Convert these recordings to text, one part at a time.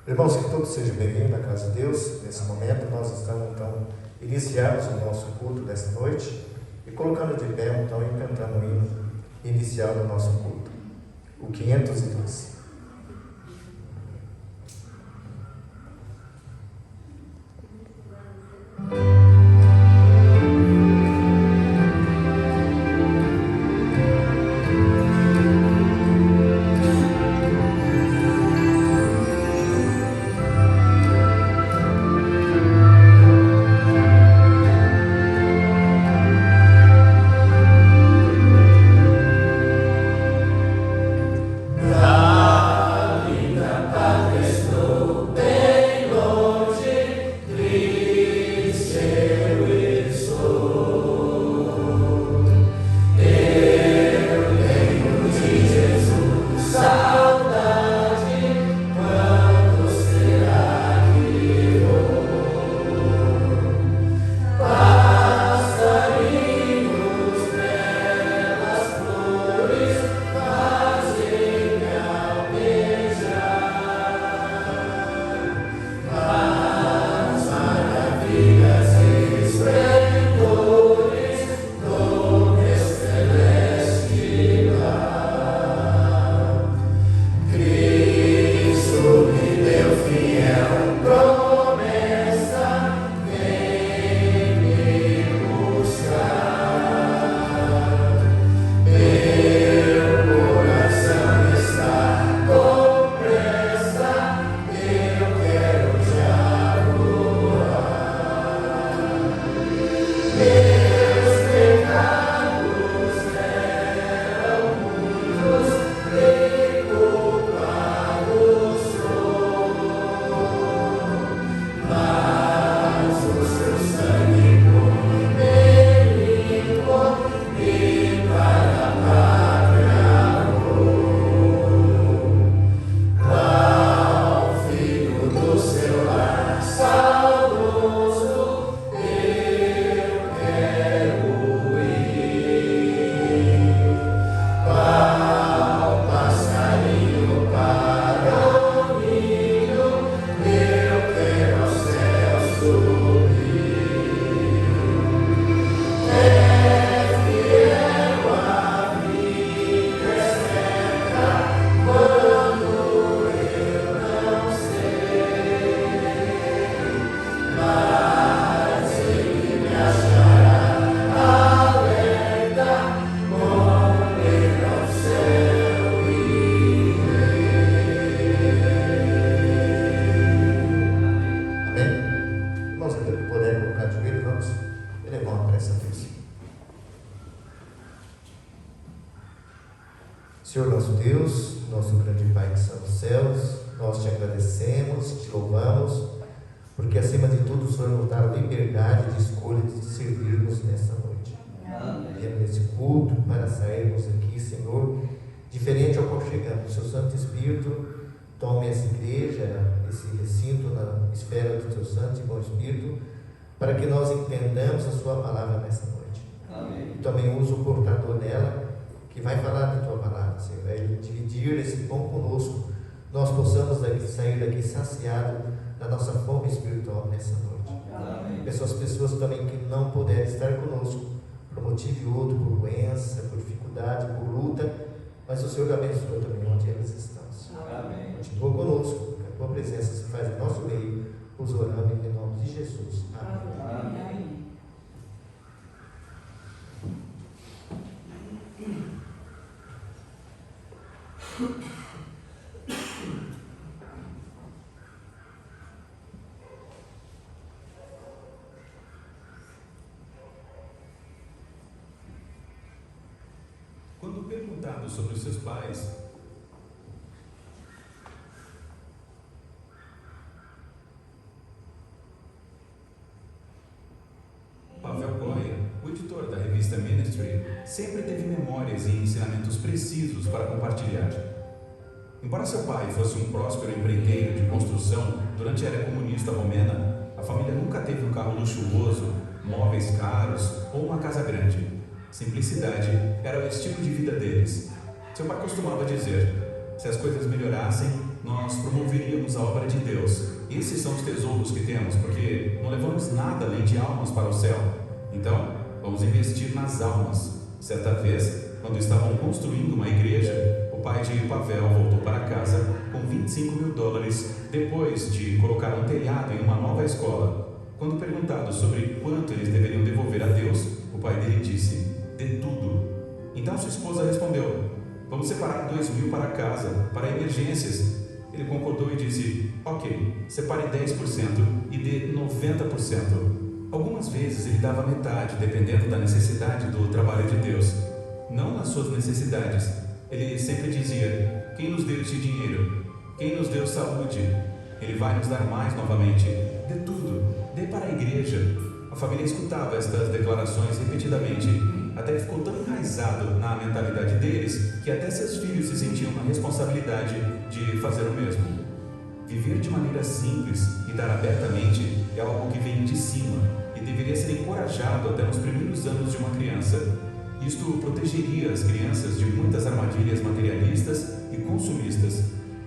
Irmãos, que todos sejam bem-vindos à casa de Deus. Nesse momento nós estamos, então, iniciamos o nosso culto desta noite e colocando de pé, então, e cantando o hino inicial do nosso culto, o 512. Senhor nosso Deus, nosso grande Pai que está nos céus, nós te agradecemos, te louvamos, porque acima de tudo o Senhor nos dá a liberdade de escolha de te servirmos nesta noite. Viemos nesse culto para sairmos aqui, Senhor, diferente ao qual chegamos. Seu Santo Espírito, tome essa igreja, esse recinto na esfera do teu Santo e bom Espírito, para que nós entendamos a sua palavra nessa noite. Amém. E também use o portador dela, que vai falar da tua palavra, Senhor, vai dividir esse pão conosco, nós possamos sair daqui saciados da nossa fome espiritual nessa noite. Amém. Essas pessoas também que não puderem estar conosco, por motivo ou outro, por doença, por dificuldade, por luta, mas o Senhor abençoa também onde elas estão. Amém. Continua conosco, que a tua presença se faz em nosso meio, os oramos em nome de Jesus. Amém. Amém. Quando perguntado sobre os seus pais, Pavel Goya, o editor da revista Ministry, sempre teve memórias e ensinamentos precisos para compartilhar. Embora seu pai fosse um próspero empreiteiro de construção durante a era comunista romena, a família nunca teve um carro luxuoso, móveis caros ou uma casa grande. Simplicidade era o estilo de vida deles. Seu pai costumava dizer: Se as coisas melhorassem, nós promoveríamos a obra de Deus. Esses são os tesouros que temos, porque não levamos nada além de almas para o céu. Então, vamos investir nas almas. Certa vez, quando estavam construindo uma igreja, o pai de Pavel voltou para casa com $25.000 depois de colocar um telhado em uma nova escola. Quando perguntado sobre quanto eles deveriam devolver a Deus, o pai dele disse: "Dê tudo." Então sua esposa respondeu: "Vamos separar 2.000 para casa, para emergências." Ele concordou e disse: "Ok, separe 10% e dê 90%. Algumas vezes ele dava metade, dependendo da necessidade do trabalho de Deus. Não nas suas necessidades. Ele sempre dizia: "Quem nos deu este dinheiro? Quem nos deu saúde? Ele vai nos dar mais novamente. Dê tudo, dê para a igreja." A família escutava estas declarações repetidamente, até que ficou tão enraizado na mentalidade deles que até seus filhos se sentiam na responsabilidade de fazer o mesmo. Viver de maneira simples e dar abertamente é algo que vem de cima e deveria ser encorajado até nos primeiros anos de uma criança. Isto protegeria as crianças de muitas armadilhas materialistas e consumistas.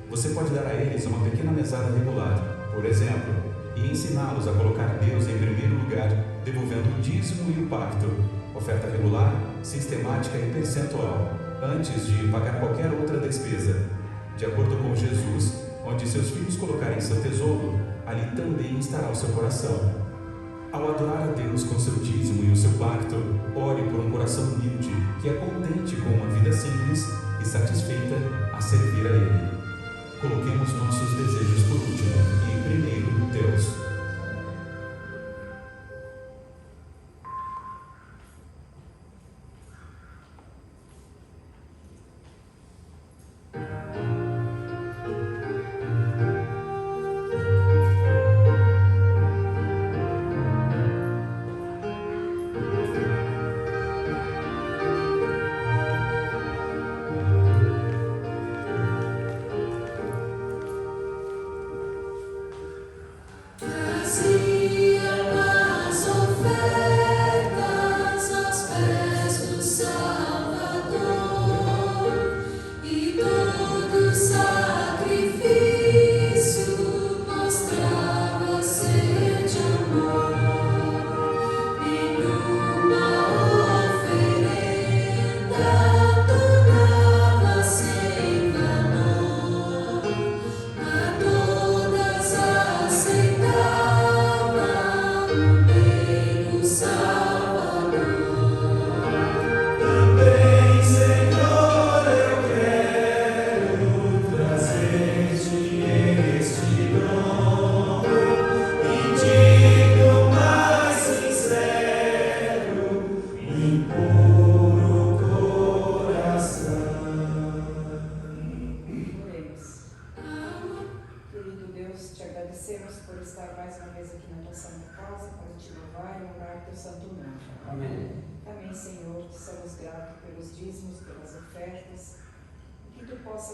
Você pode dar a eles uma pequena mesada regular, por exemplo, e ensiná-los a colocar Deus em primeiro lugar, devolvendo o dízimo e o pacto, oferta regular, sistemática e percentual, antes de pagar qualquer outra despesa. De acordo com Jesus, onde seus filhos colocarem seu tesouro, ali também estará o seu coração. Ao adorar a Deus com seu dízimo e o seu pacto, ore por um coração humilde, que é contente com uma vida simples e satisfeita a servir a Ele. Coloquemos nossos desejos por último e primeiro Deus.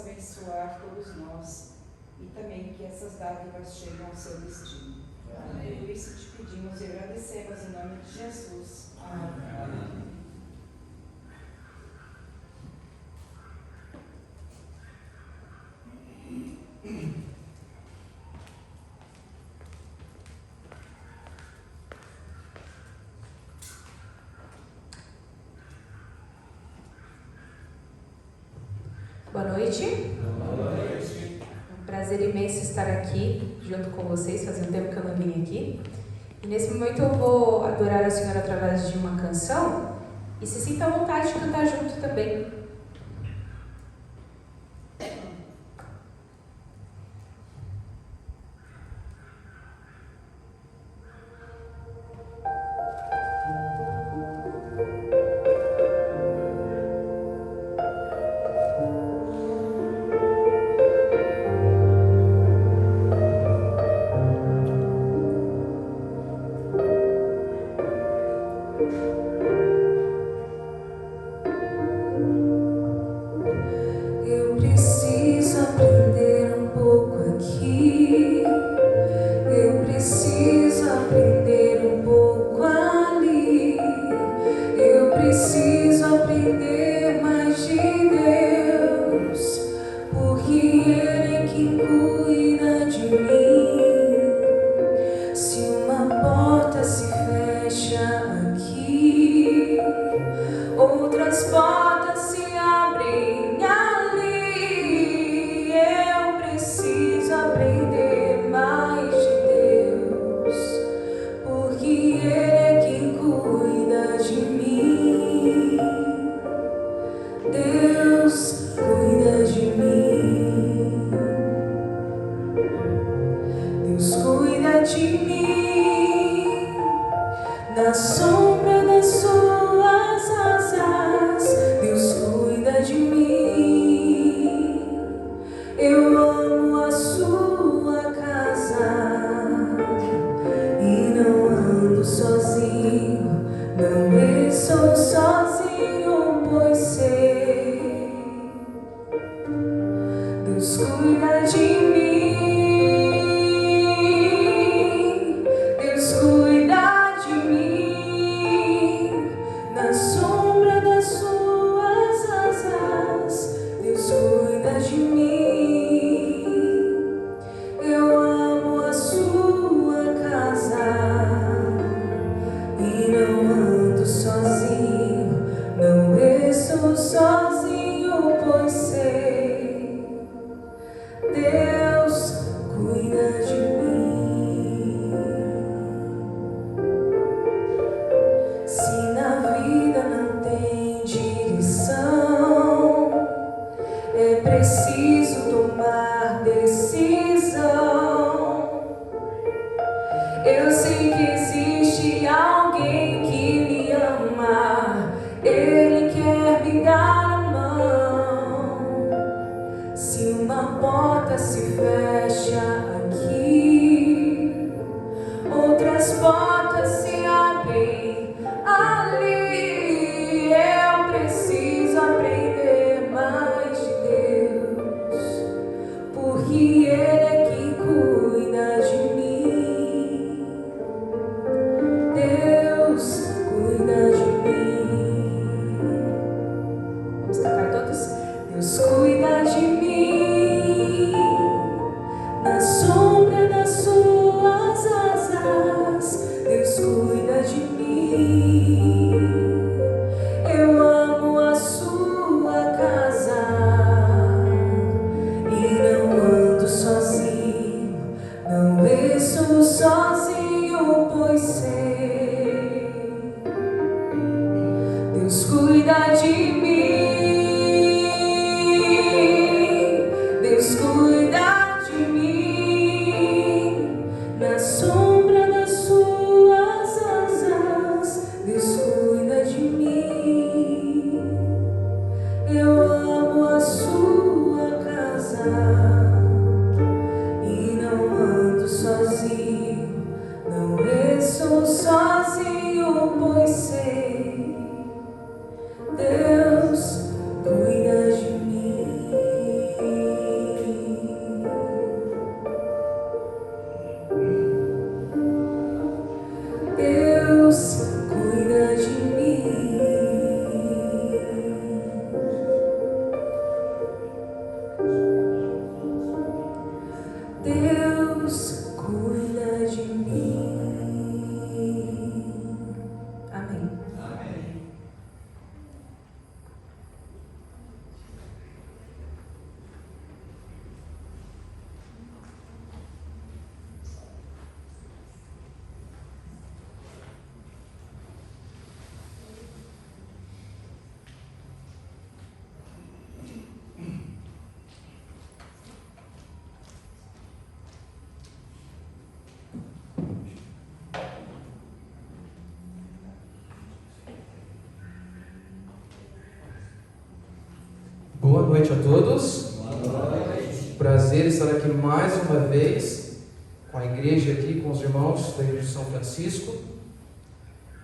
Abençoar todos nós e também que essas dádivas cheguem ao seu destino. Amém. Por isso te pedimos e agradecemos em nome de Jesus. Amém. Amém. Boa noite. Boa noite. É um prazer imenso estar aqui junto com vocês. Fazia um tempo que eu não vim aqui. E nesse momento eu vou adorar a Senhora através de uma canção. E se sinta à vontade de cantar junto também. Deus cuida de mim, Deus cuida de mim, na sombra das suas asas, Deus cuida de mim. Eu amo a sua casa e não ando sozinho, não estou sozinho, pois sei, Deus cuida de mim. Se na vida não tem direção, é preciso tomar decisão. Eu sei que existe alguém que me ama, Ele quer me dar a mão. Se uma porta se fecha aqui, outras portas se abrem ali. Eu preciso aprender mais de Deus, porque Ele é quem cuida de mim. Deus cuida de mim. Vamos cantar todos? Deus cuida de mim, na sombra das suas asas, Deus cuida de mim. Eu amo a sua casa e não ando sozinho, não estou sozinho, pois sei, Deus cuida de mim, Deus cuida de mim, na sombra das suas asas, Deus cuida de mim. Eu amo a sua casa e não ando sozinho, não estou sozinho, pois sei, Deus cuida de mim. Deus cuida de mim. Deus cuida de mim. Amém. Boa noite a todos. Boa noite. Prazer estar aqui mais uma vez com a igreja aqui, com os irmãos da Igreja de São Francisco.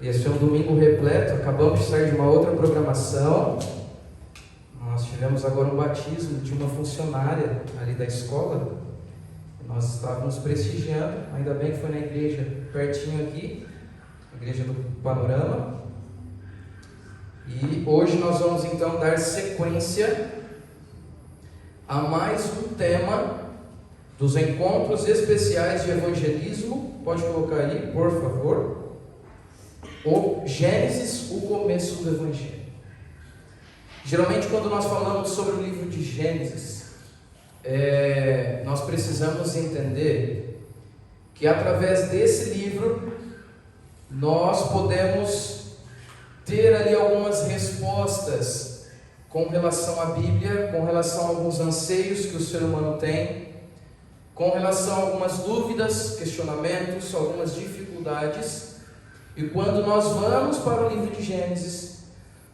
Esse é um domingo repleto, acabamos de sair de uma outra programação. Nós tivemos agora um batismo de uma funcionária ali da escola. Nós estávamos prestigiando, ainda bem que foi na igreja pertinho aqui, a igreja do Panorama. E hoje nós vamos então dar sequência a mais um tema dos encontros especiais de evangelismo. Pode colocar aí, por favor. O Gênesis, o começo do Evangelho. Geralmente quando nós falamos sobre o livro de Gênesis, nós precisamos entender que através desse livro nós podemos ter ali algumas respostas com relação à Bíblia, com relação a alguns anseios que o ser humano tem, com relação a algumas dúvidas, questionamentos, algumas dificuldades. E quando nós vamos para o livro de Gênesis,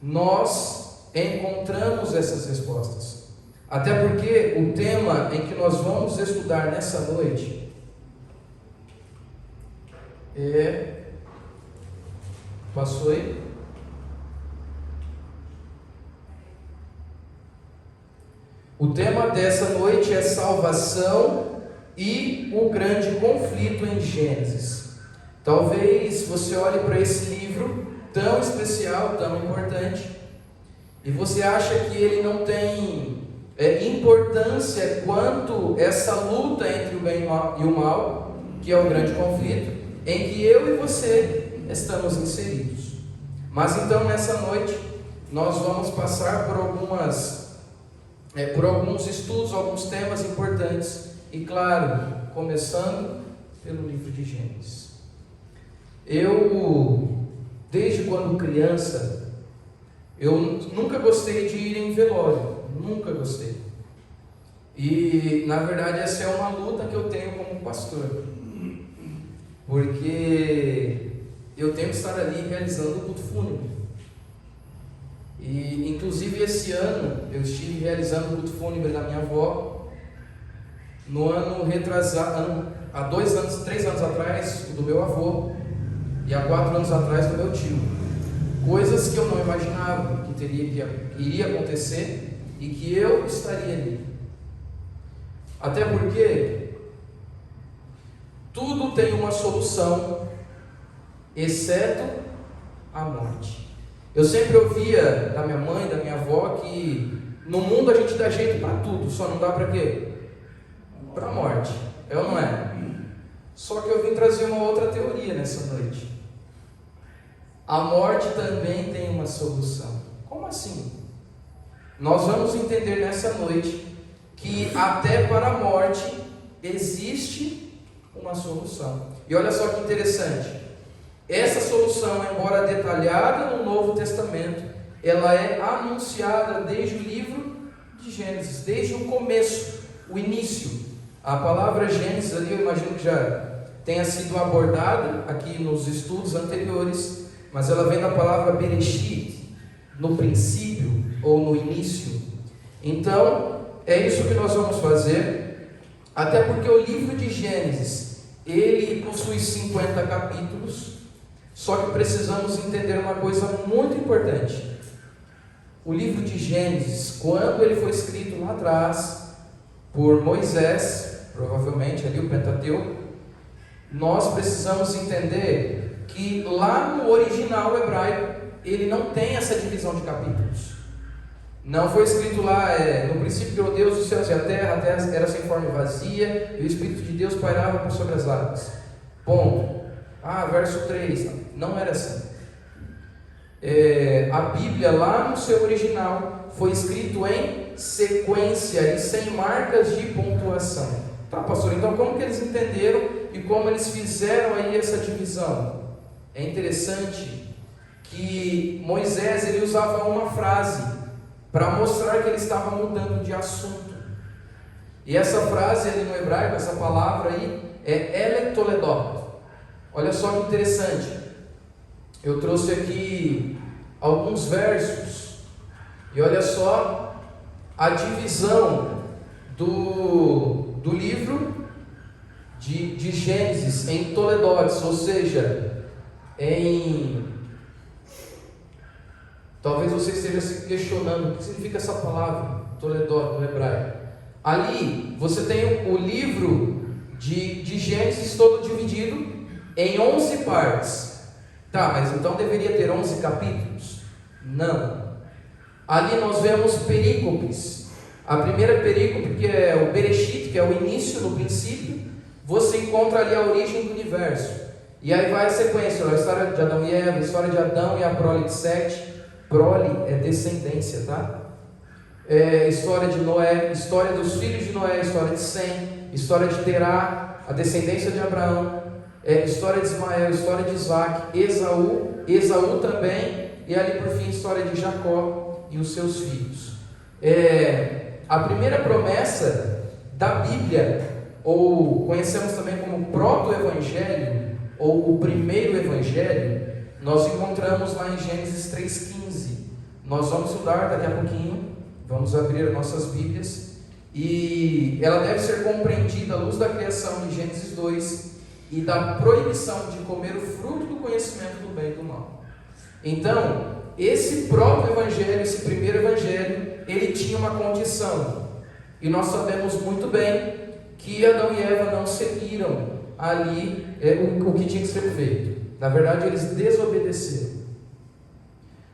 nós encontramos essas respostas. Até porque o tema em que nós vamos estudar nessa noite passou aí? O tema dessa noite é salvação e o grande conflito em Gênesis. Talvez você olhe para esse livro tão especial, tão importante, e você acha que ele não tem importância quanto essa luta entre o bem e o mal, que é o grande conflito, em que eu e você estamos inseridos. Mas então nessa noite nós vamos passar por alguns estudos, alguns temas importantes, e claro, começando pelo livro de Gênesis. Eu, desde quando criança, eu nunca gostei de ir em velório, nunca gostei. E na verdade essa é uma luta que eu tenho como pastor, porque eu tenho que estar ali realizando o culto fúnebre. E inclusive esse ano eu estive realizando o culto fúnebre da minha avó. No ano retrasado, há 3 anos atrás, o do meu avô, e há 4 anos atrás do meu tio. Coisas que eu não imaginava que iria acontecer e que eu estaria ali. Até porque tudo tem uma solução, exceto a morte. Eu sempre ouvia da minha mãe, da minha avó, que no mundo a gente dá jeito para tudo, só não dá para quê? Para a morte, é ou não é? Só que eu vim trazer uma outra teoria nessa noite. A morte também tem uma solução. Como assim? Nós vamos entender nessa noite que até para a morte existe uma solução. E olha só que interessante. Essa solução, embora detalhada no Novo Testamento, ela é anunciada desde o livro de Gênesis, desde o começo, o início. A palavra Gênesis ali, eu imagino que já tenha sido abordada aqui nos estudos anteriores, mas ela vem da palavra Bereshit, no princípio ou no início. Então, é isso que nós vamos fazer, até porque o livro de Gênesis, ele possui 50 capítulos, só que precisamos entender uma coisa muito importante. O livro de Gênesis, quando ele foi escrito lá atrás, por Moisés, provavelmente ali o Pentateuco, nós precisamos entender que lá no original hebraico, ele não tem essa divisão de capítulos. Não foi escrito lá, no princípio criou Deus os céus e a terra era sem forma e vazia, e o Espírito de Deus pairava por sobre as águas. Ponto. Verso 3, não era assim. A Bíblia lá no seu original foi escrito em sequência e sem marcas de pontuação. Tá, pastor, então como que eles entenderam e como eles fizeram aí essa divisão? É interessante que Moisés ele usava uma frase para mostrar que ele estava mudando de assunto. E essa frase ali no hebraico, essa palavra aí, é eletoledot. Olha só que interessante. Eu trouxe aqui alguns versos. E olha só a divisão do livro de Gênesis em toledotes, ou seja, talvez você esteja se questionando o que significa essa palavra, toledot, no hebraico. Ali você tem o livro de Gênesis todo dividido em 11 partes. Tá, mas então deveria ter 11 capítulos? Não. Ali nós vemos perícopes. A primeira perícope, que é o Bereshit, que é o início, no princípio, você encontra ali a origem do universo. E aí vai a sequência, a história de Adão e Eva, a história de Adão e a prole de Sete. Prole é descendência, tá? História de Noé, história dos filhos de Noé, história de Sem, história de Terá, a descendência de Abraão, história de Ismael, história de Isaac, Esaú também, e ali por fim, história de Jacó e os seus filhos. A primeira promessa da Bíblia, ou conhecemos também como proto-evangelho, ou o primeiro evangelho, nós encontramos lá em Gênesis 3,15. Nós vamos estudar daqui a pouquinho, vamos abrir as nossas Bíblias, e ela deve ser compreendida à luz da criação de Gênesis 2 e da proibição de comer o fruto do conhecimento do bem e do mal. Então, esse próprio evangelho, esse primeiro evangelho, ele tinha uma condição. E nós sabemos muito bem que Adão e Eva não seguiram ali o que tinha que ser feito. Na verdade, eles desobedeceram.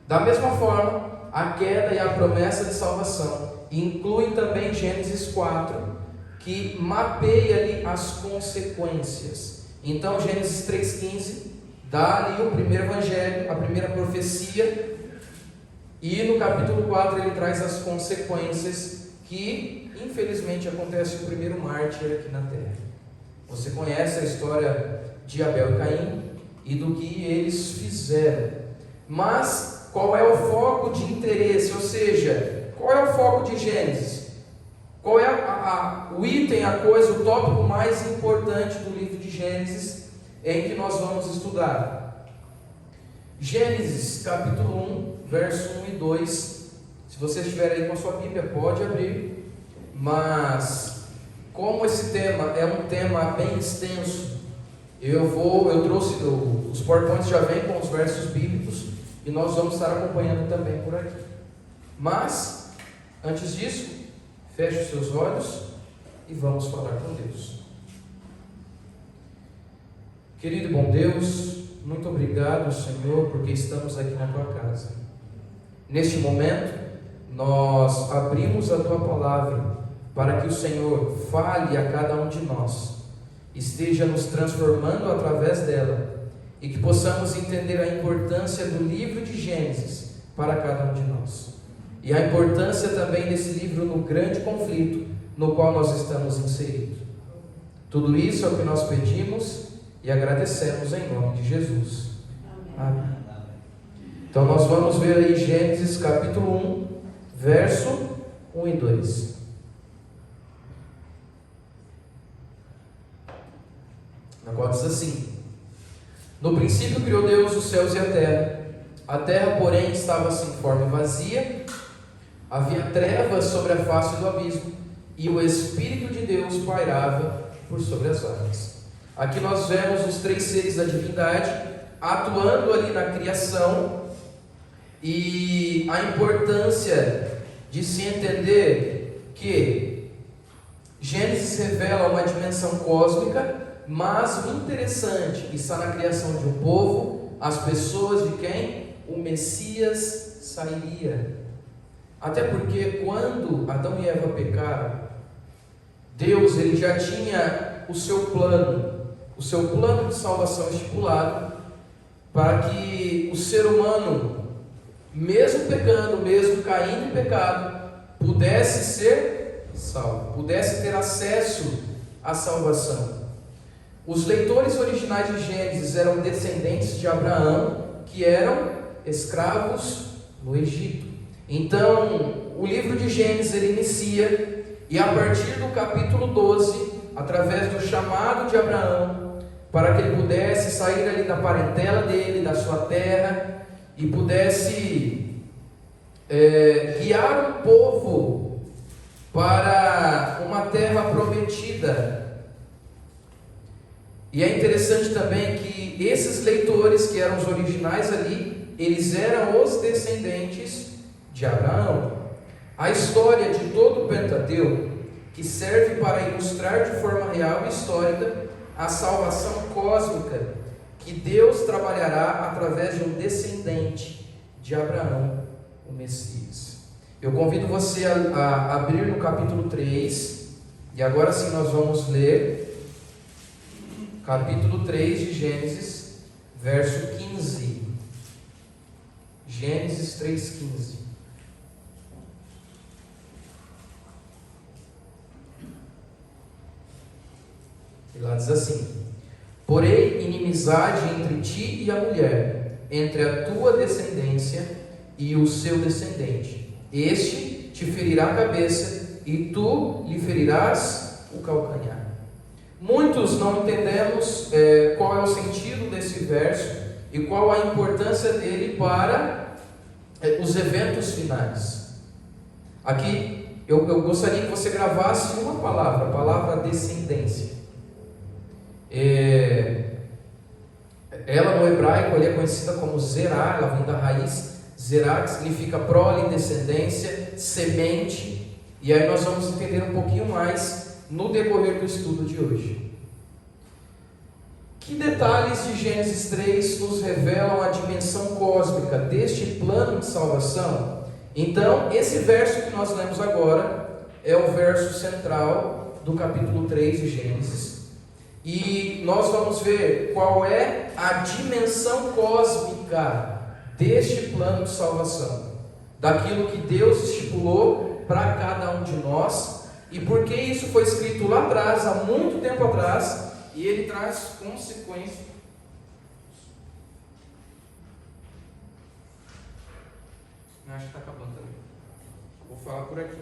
Da mesma forma, a queda e a promessa de salvação incluem também Gênesis 4, que mapeia ali as consequências. Então, Gênesis 3,15 dá ali o primeiro evangelho, a primeira profecia, e no capítulo 4 ele traz as consequências que, infelizmente, acontece o primeiro mártir aqui na terra. Você conhece a história de Abel e Caim e do que eles fizeram. Mas qual é o foco de interesse? Ou seja, qual é o foco de Gênesis? Qual é o item, a coisa, o tópico mais importante do livro de Gênesis em que nós vamos estudar? Gênesis capítulo 1, verso 1 e 2. Se você estiver aí com a sua Bíblia, pode abrir. Mas como esse tema é um tema bem extenso, eu trouxe os PowerPoints, já vem com os versos bíblicos e nós vamos estar acompanhando também por aqui. Mas antes disso, feche os seus olhos e vamos falar com Deus. Querido e bom Deus, muito obrigado, Senhor, porque estamos aqui na Tua casa. Neste momento, nós abrimos a Tua palavra para que o Senhor fale a cada um de nós, esteja nos transformando através dela e que possamos entender a importância do livro de Gênesis para cada um de nós. E a importância também desse livro no grande conflito no qual nós estamos inseridos. Tudo isso é o que nós pedimos e agradecemos em nome de Jesus. Amém. Então nós vamos ver aí Gênesis capítulo 1, verso 1 e 2. Na qual diz assim: No princípio criou Deus os céus e a terra, porém, estava sem forma e vazia. Havia trevas sobre a face do abismo, e o Espírito de Deus pairava por sobre as águas. Aqui nós vemos os três seres da divindade atuando ali na criação, e a importância de se entender que Gênesis revela uma dimensão cósmica, mas o interessante está na criação de um povo, as pessoas de quem o Messias sairia. Até porque quando Adão e Eva pecaram, Deus ele já tinha o seu plano de salvação estipulado, para que o ser humano, mesmo pecando, mesmo caindo em pecado, pudesse ser salvo, pudesse ter acesso à salvação. Os leitores originais de Gênesis eram descendentes de Abraão, que eram escravos no Egito. Então, o livro de Gênesis ele inicia, e a partir do capítulo 12, através do chamado de Abraão, para que ele pudesse sair ali da parentela dele, da sua terra, e pudesse guiar o povo para uma terra prometida. E é interessante também que esses leitores, que eram os originais ali, eles eram os descendentes de Abraão. A história de todo o Pentateuco, que serve para ilustrar de forma real e histórica a salvação cósmica que Deus trabalhará através de um descendente de Abraão, o Messias. Eu convido você a abrir no capítulo 3, e agora sim nós vamos ler capítulo 3 de Gênesis, verso 15. Gênesis 3,15. E lá diz assim: Porém, inimizade entre ti e a mulher, entre a tua descendência e o seu descendente. Este te ferirá a cabeça, e tu lhe ferirás o calcanhar. Muitos não entendemos qual é o sentido desse verso e qual a importância dele para os eventos finais. Aqui eu gostaria que você gravasse uma palavra, a palavra descendência. Ela no hebraico é conhecida como Zerá, ela vem da raiz Zerá, que significa prole, descendência, semente. E aí nós vamos entender um pouquinho mais no decorrer do estudo de hoje. Que detalhes de Gênesis 3 nos revelam a dimensão cósmica deste plano de salvação? Então, esse verso que nós lemos agora é o verso central do capítulo 3 de Gênesis. E nós vamos ver qual é a dimensão cósmica deste plano de salvação, daquilo que Deus estipulou para cada um de nós, e por que isso foi escrito lá atrás, há muito tempo atrás, e ele traz consequências. Acho que está acabando também. Vou falar por aqui.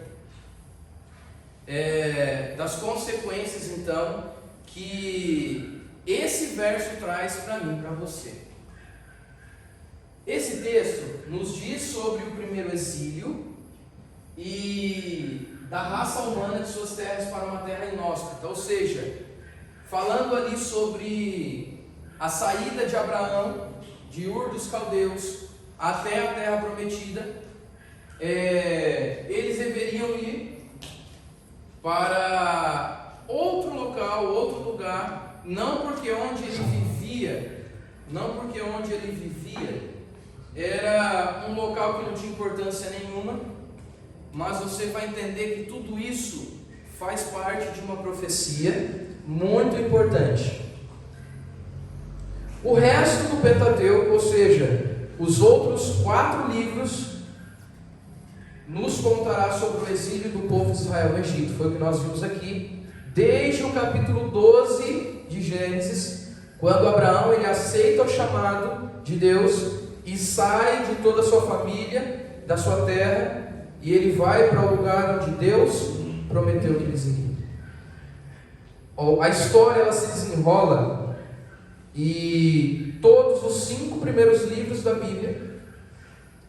Das consequências, então, que esse verso traz para mim, para você. Esse texto nos diz sobre o primeiro exílio e da raça humana de suas terras para uma terra inóspita, ou seja, falando ali sobre a saída de Abraão de Ur dos Caldeus até a terra prometida. Eles deveriam ir para outro local, outro lugar, não porque onde ele vivia era um local que não tinha importância nenhuma, mas você vai entender que tudo isso faz parte de uma profecia muito importante. O resto do Pentateuco, ou seja, os outros 4 livros, nos contará sobre o exílio do povo de Israel no Egito. Foi o que nós vimos aqui, desde o capítulo 12 de Gênesis, quando Abraão ele aceita o chamado de Deus e sai de toda a sua família, da sua terra, e ele vai para o lugar onde Deus prometeu que eles iriam. A história ela se desenrola e todos os 5 primeiros livros da Bíblia,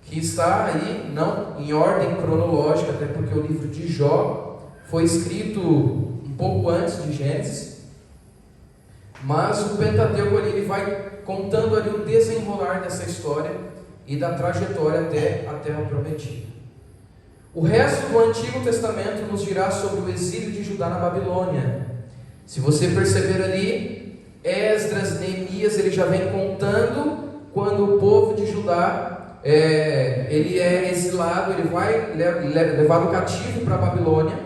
que está aí, não em ordem cronológica, até porque o livro de Jó foi escrito um pouco antes de Gênesis, mas o Pentateuco ali, ele vai contando ali o desenrolar dessa história e da trajetória até a terra prometida. O resto do Antigo Testamento nos dirá sobre o exílio de Judá na Babilônia. Se você perceber ali, Esdras, Neemias, ele já vem contando quando o povo de Judá ele é exilado, ele vai levado cativo para a Babilônia.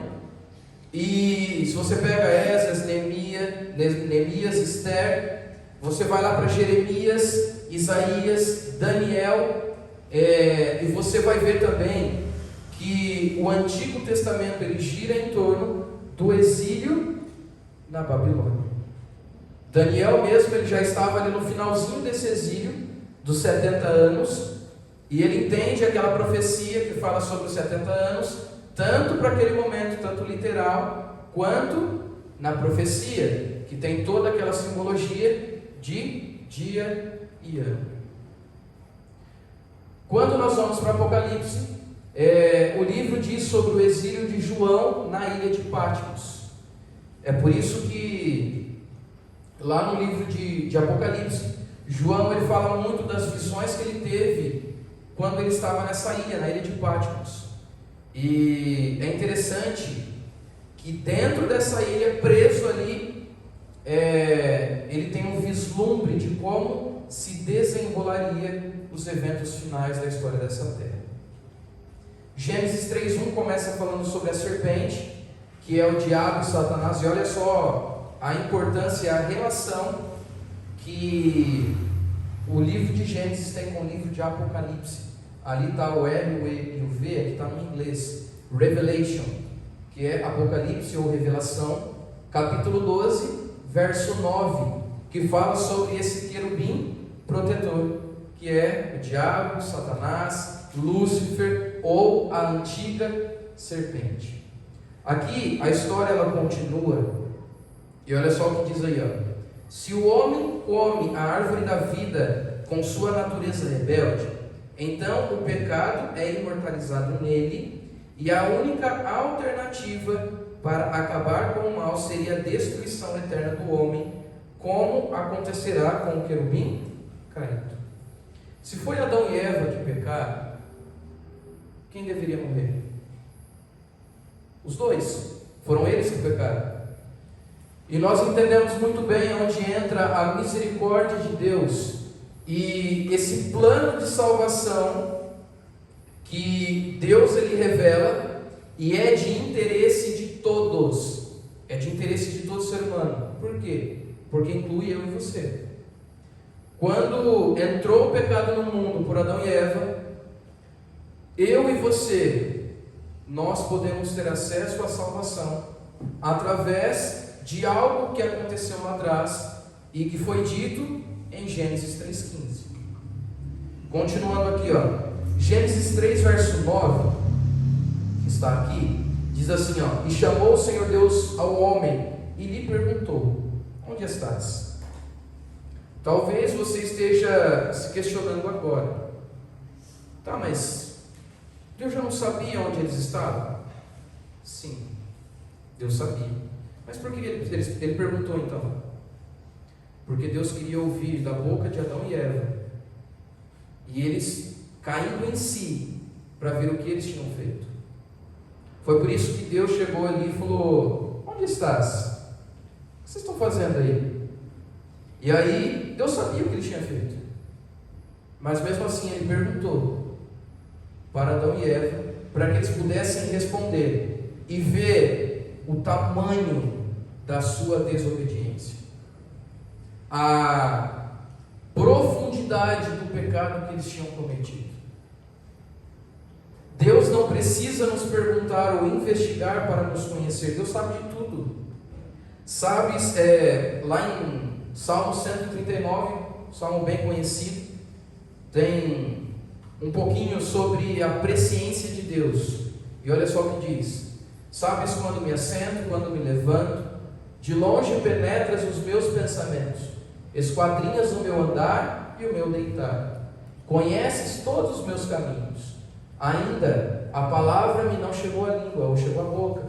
E se você pega Esdras, Neemias, Esther, você vai lá para Jeremias, Isaías, Daniel, e você vai ver também que o Antigo Testamento ele gira em torno do exílio na Babilônia. Daniel mesmo, ele já estava ali no finalzinho desse exílio, dos 70 anos, e ele entende aquela profecia que fala sobre os 70 anos, tanto para aquele momento, tanto literal, quanto na profecia, que tem toda aquela simbologia de dia e ano. Quando nós vamos para Apocalipse, o livro diz sobre o exílio de João na ilha de Patmos. É por isso que lá no livro de Apocalipse, João ele fala muito das visões que ele teve quando ele estava nessa ilha, na ilha de Patmos. E é interessante que dentro dessa ilha, preso ali, ele tem um vislumbre de como se desenrolaria os eventos finais da história dessa terra. Gênesis 3:1 começa falando sobre a serpente, que é o diabo e Satanás, e olha só a importância e a relação que o livro de Gênesis tem com o livro de Apocalipse. Ali está o R, o E e o V, aqui está no inglês, Revelation, que é Apocalipse ou Revelação, capítulo 12, verso 9, que fala sobre esse querubim protetor, que é o diabo, Satanás, Lúcifer ou a antiga serpente. Aqui a história ela continua, e olha só o que diz aí, ó. Se o homem come a árvore da vida com sua natureza rebelde, então o pecado é imortalizado nele, e a única alternativa para acabar com o mal seria a destruição eterna do homem, como acontecerá com o querubim caído. Se foi Adão e Eva que pecaram, quem deveria morrer? Os dois. Foram eles que pecaram. E nós entendemos muito bem onde entra a misericórdia de Deus e esse plano de salvação que Deus ele revela e é de interesse de todos. É de interesse de todo ser humano. Por quê? Porque inclui eu e você. Quando entrou o pecado no mundo por Adão e Eva, eu e você, nós podemos ter acesso à salvação através de algo que aconteceu lá atrás e que foi dito em Gênesis 3,15. Continuando aqui, Gênesis 3, verso 9, que está aqui, diz assim, e chamou o Senhor Deus ao homem e lhe perguntou: onde estás? Talvez você esteja se questionando agora. Tá, mas Deus já não sabia onde eles estavam? Sim, Deus sabia. Mas por que ele perguntou então? Porque Deus queria ouvir da boca de Adão e Eva, e eles caindo em si, para ver o que eles tinham feito. Foi por isso que Deus chegou ali e falou: onde estás? O que vocês estão fazendo aí? E aí, Deus sabia o que ele tinha feito, mas mesmo assim ele perguntou para Adão e Eva, para que eles pudessem responder e ver o tamanho da sua desobediência, a profundidade do pecado que eles tinham cometido. Deus não precisa nos perguntar ou investigar para nos conhecer. Deus sabe de tudo. Sabe, lá em Salmo 139, salmo bem conhecido, tem um pouquinho sobre a presciência de Deus. E olha só o que diz: sabes quando me assento, quando me levanto, de longe penetras os meus pensamentos, esquadrinhas o meu andar e o meu deitar, conheces todos os meus caminhos, ainda a palavra me não chegou à língua, ou chegou à boca,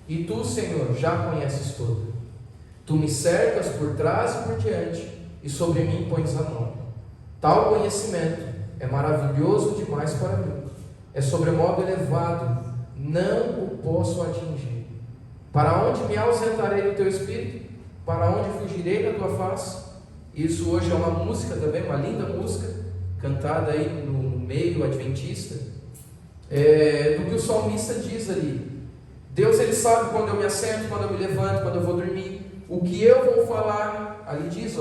e tu, Senhor, já conheces tudo. Tu me cercas por trás e por diante, e sobre mim pões a mão. Tal conhecimento é maravilhoso demais para mim, é sobremodo elevado, não o posso atingir. Para onde me ausentarei do teu espírito? Para onde fugirei da tua face? Isso hoje é uma música também, uma linda música, cantada aí no meio adventista, do que o salmista diz ali. Deus ele sabe quando eu me assento, quando eu me levanto, quando eu vou dormir, o que eu vou falar. Ali diz,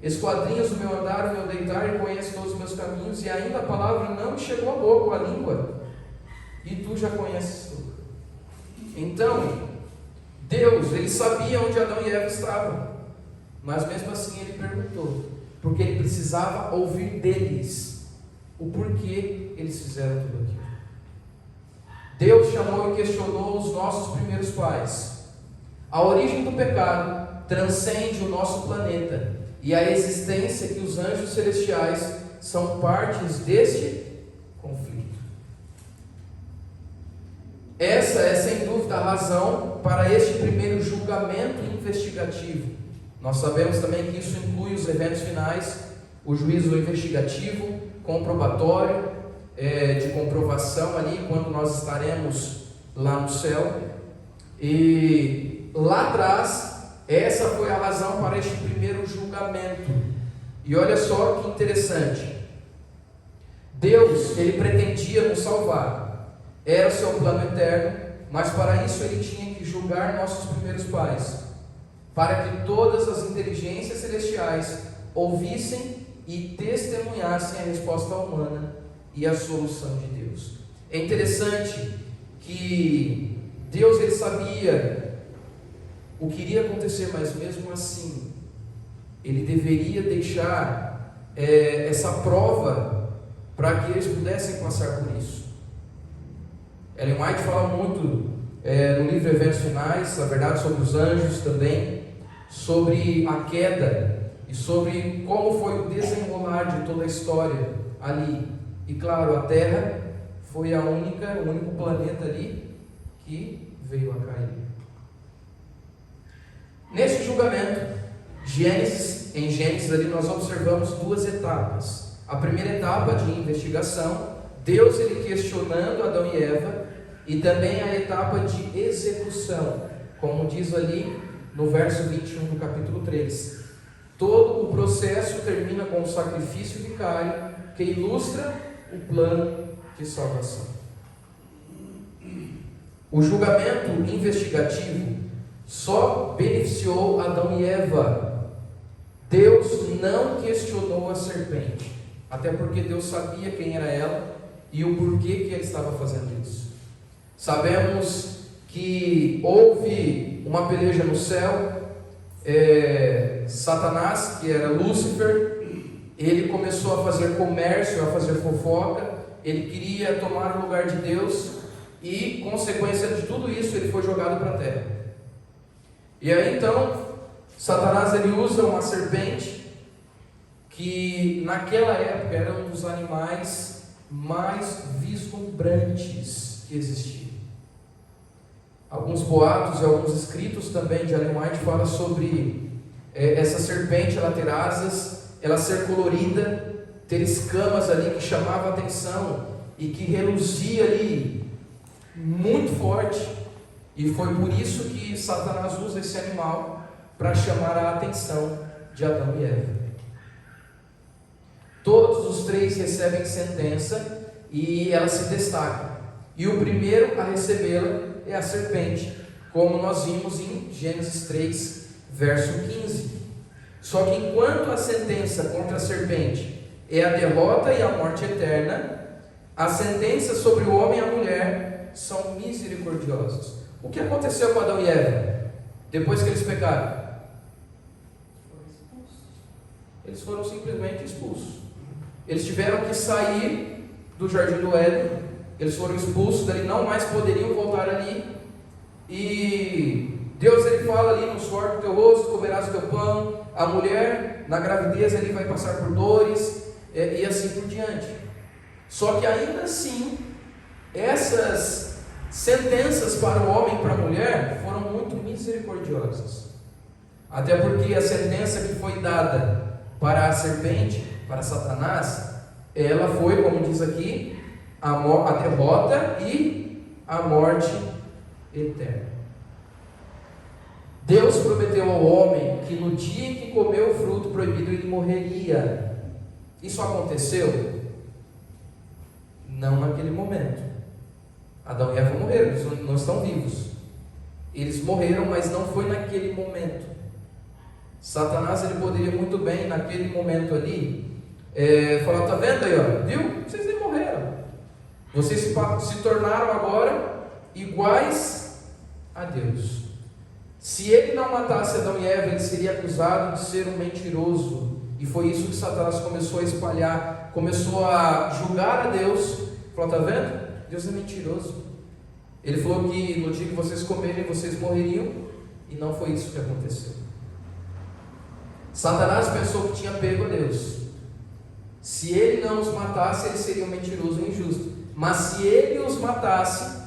esquadrinhas o meu andar, o meu deitar, e conhece todos os meus caminhos, e ainda a palavra não chegou à boca, à língua, e tu já conheces tudo. Então, Deus, ele sabia onde Adão e Eva estavam, mas mesmo assim ele perguntou, porque ele precisava ouvir deles o porquê eles fizeram tudo aquilo. Deus chamou e questionou os nossos primeiros pais. A origem do pecado transcende o nosso planeta e a existência que os anjos celestiais são partes deste conflito. Essa é sem dúvida a razão para este primeiro julgamento investigativo. Nós sabemos também que isso inclui os eventos finais, o juízo investigativo, comprobatório, de comprovação ali, quando nós estaremos lá no céu. E lá atrás, essa foi a razão para este primeiro julgamento. E olha só que interessante. Deus, ele pretendia nos salvar. Era o seu plano eterno, mas para isso ele tinha que julgar nossos primeiros pais, para que todas as inteligências celestiais ouvissem e testemunhassem a resposta humana e a solução de Deus. É interessante que Deus ele sabia o que iria acontecer, mas mesmo assim ele deveria deixar essa prova para que eles pudessem passar por isso. Ellen White fala muito no livro Eventos Finais, na verdade, sobre os anjos também, sobre a queda e sobre como foi o desenrolar de toda a história ali. E claro, a Terra foi o único planeta ali que veio a cair. Nesse julgamento, em Gênesis ali nós observamos duas etapas. A primeira etapa de investigação, Deus ele questionando Adão e Eva e também a etapa de execução, como diz ali no verso 21 do capítulo 3. Todo o processo termina com o sacrifício vicário, que ilustra o plano de salvação. O julgamento investigativo só beneficiou Adão e Eva. Deus não questionou a serpente, até porque Deus sabia quem era ela e o porquê que ele estava fazendo isso. Sabemos que houve uma peleja no céu. Satanás, que era Lúcifer, ele começou a fazer comércio, a fazer fofoca, ele queria tomar o lugar de Deus e, consequência de tudo isso, ele foi jogado para a terra. E aí então, Satanás ele usa uma serpente que naquela época era um dos animais mais vislumbrantes que existia. Alguns boatos e alguns escritos também de Ellen White falam sobre essa serpente, ela ter asas, ela ser colorida, ter escamas ali que chamavam a atenção e que reluzia ali muito forte. E foi por isso que Satanás usa esse animal para chamar a atenção de Adão e Eva. Todos os três recebem sentença e ela se destaca. E o primeiro a recebê-la é a serpente, como nós vimos em Gênesis 3, verso 15. Só que enquanto a sentença contra a serpente é a derrota e a morte eterna, as sentenças sobre o homem e a mulher são misericordiosas. O que aconteceu com Adão e Eva depois que eles pecaram? Eles foram simplesmente expulsos. Eles tiveram que sair do jardim do Éden. Eles foram expulsos dali, não mais poderiam voltar ali. E Deus ele fala ali: no suor do teu rosto comerás o teu pão. A mulher na gravidez ele vai passar por dores, e assim por diante. Só que ainda assim, essas sentenças para o homem e para a mulher foram muito misericordiosas. Até porque a sentença que foi dada para a serpente, para Satanás, ela foi, como diz aqui, a derrota e a morte eterna. Deus prometeu ao homem que no dia em que comeu o fruto proibido ele morreria. Isso aconteceu? Não naquele momento. Adão e Eva morreram, eles não estão vivos. Eles morreram, mas não foi naquele momento. Satanás ele poderia muito bem naquele momento ali falar: tá vendo aí, ó, viu? Vocês nem morreram. Vocês se tornaram agora iguais a Deus. Se ele não matasse Adão e Eva, ele seria acusado de ser um mentiroso. E foi isso que Satanás começou a espalhar, começou a julgar a Deus. Falou: tá vendo? Deus é mentiroso. Ele falou que no dia que vocês comerem, vocês morreriam. E não foi isso que aconteceu. Satanás pensou que tinha pego a Deus. Se ele não os matasse, ele seria um mentiroso e injusto. Mas se ele os matasse,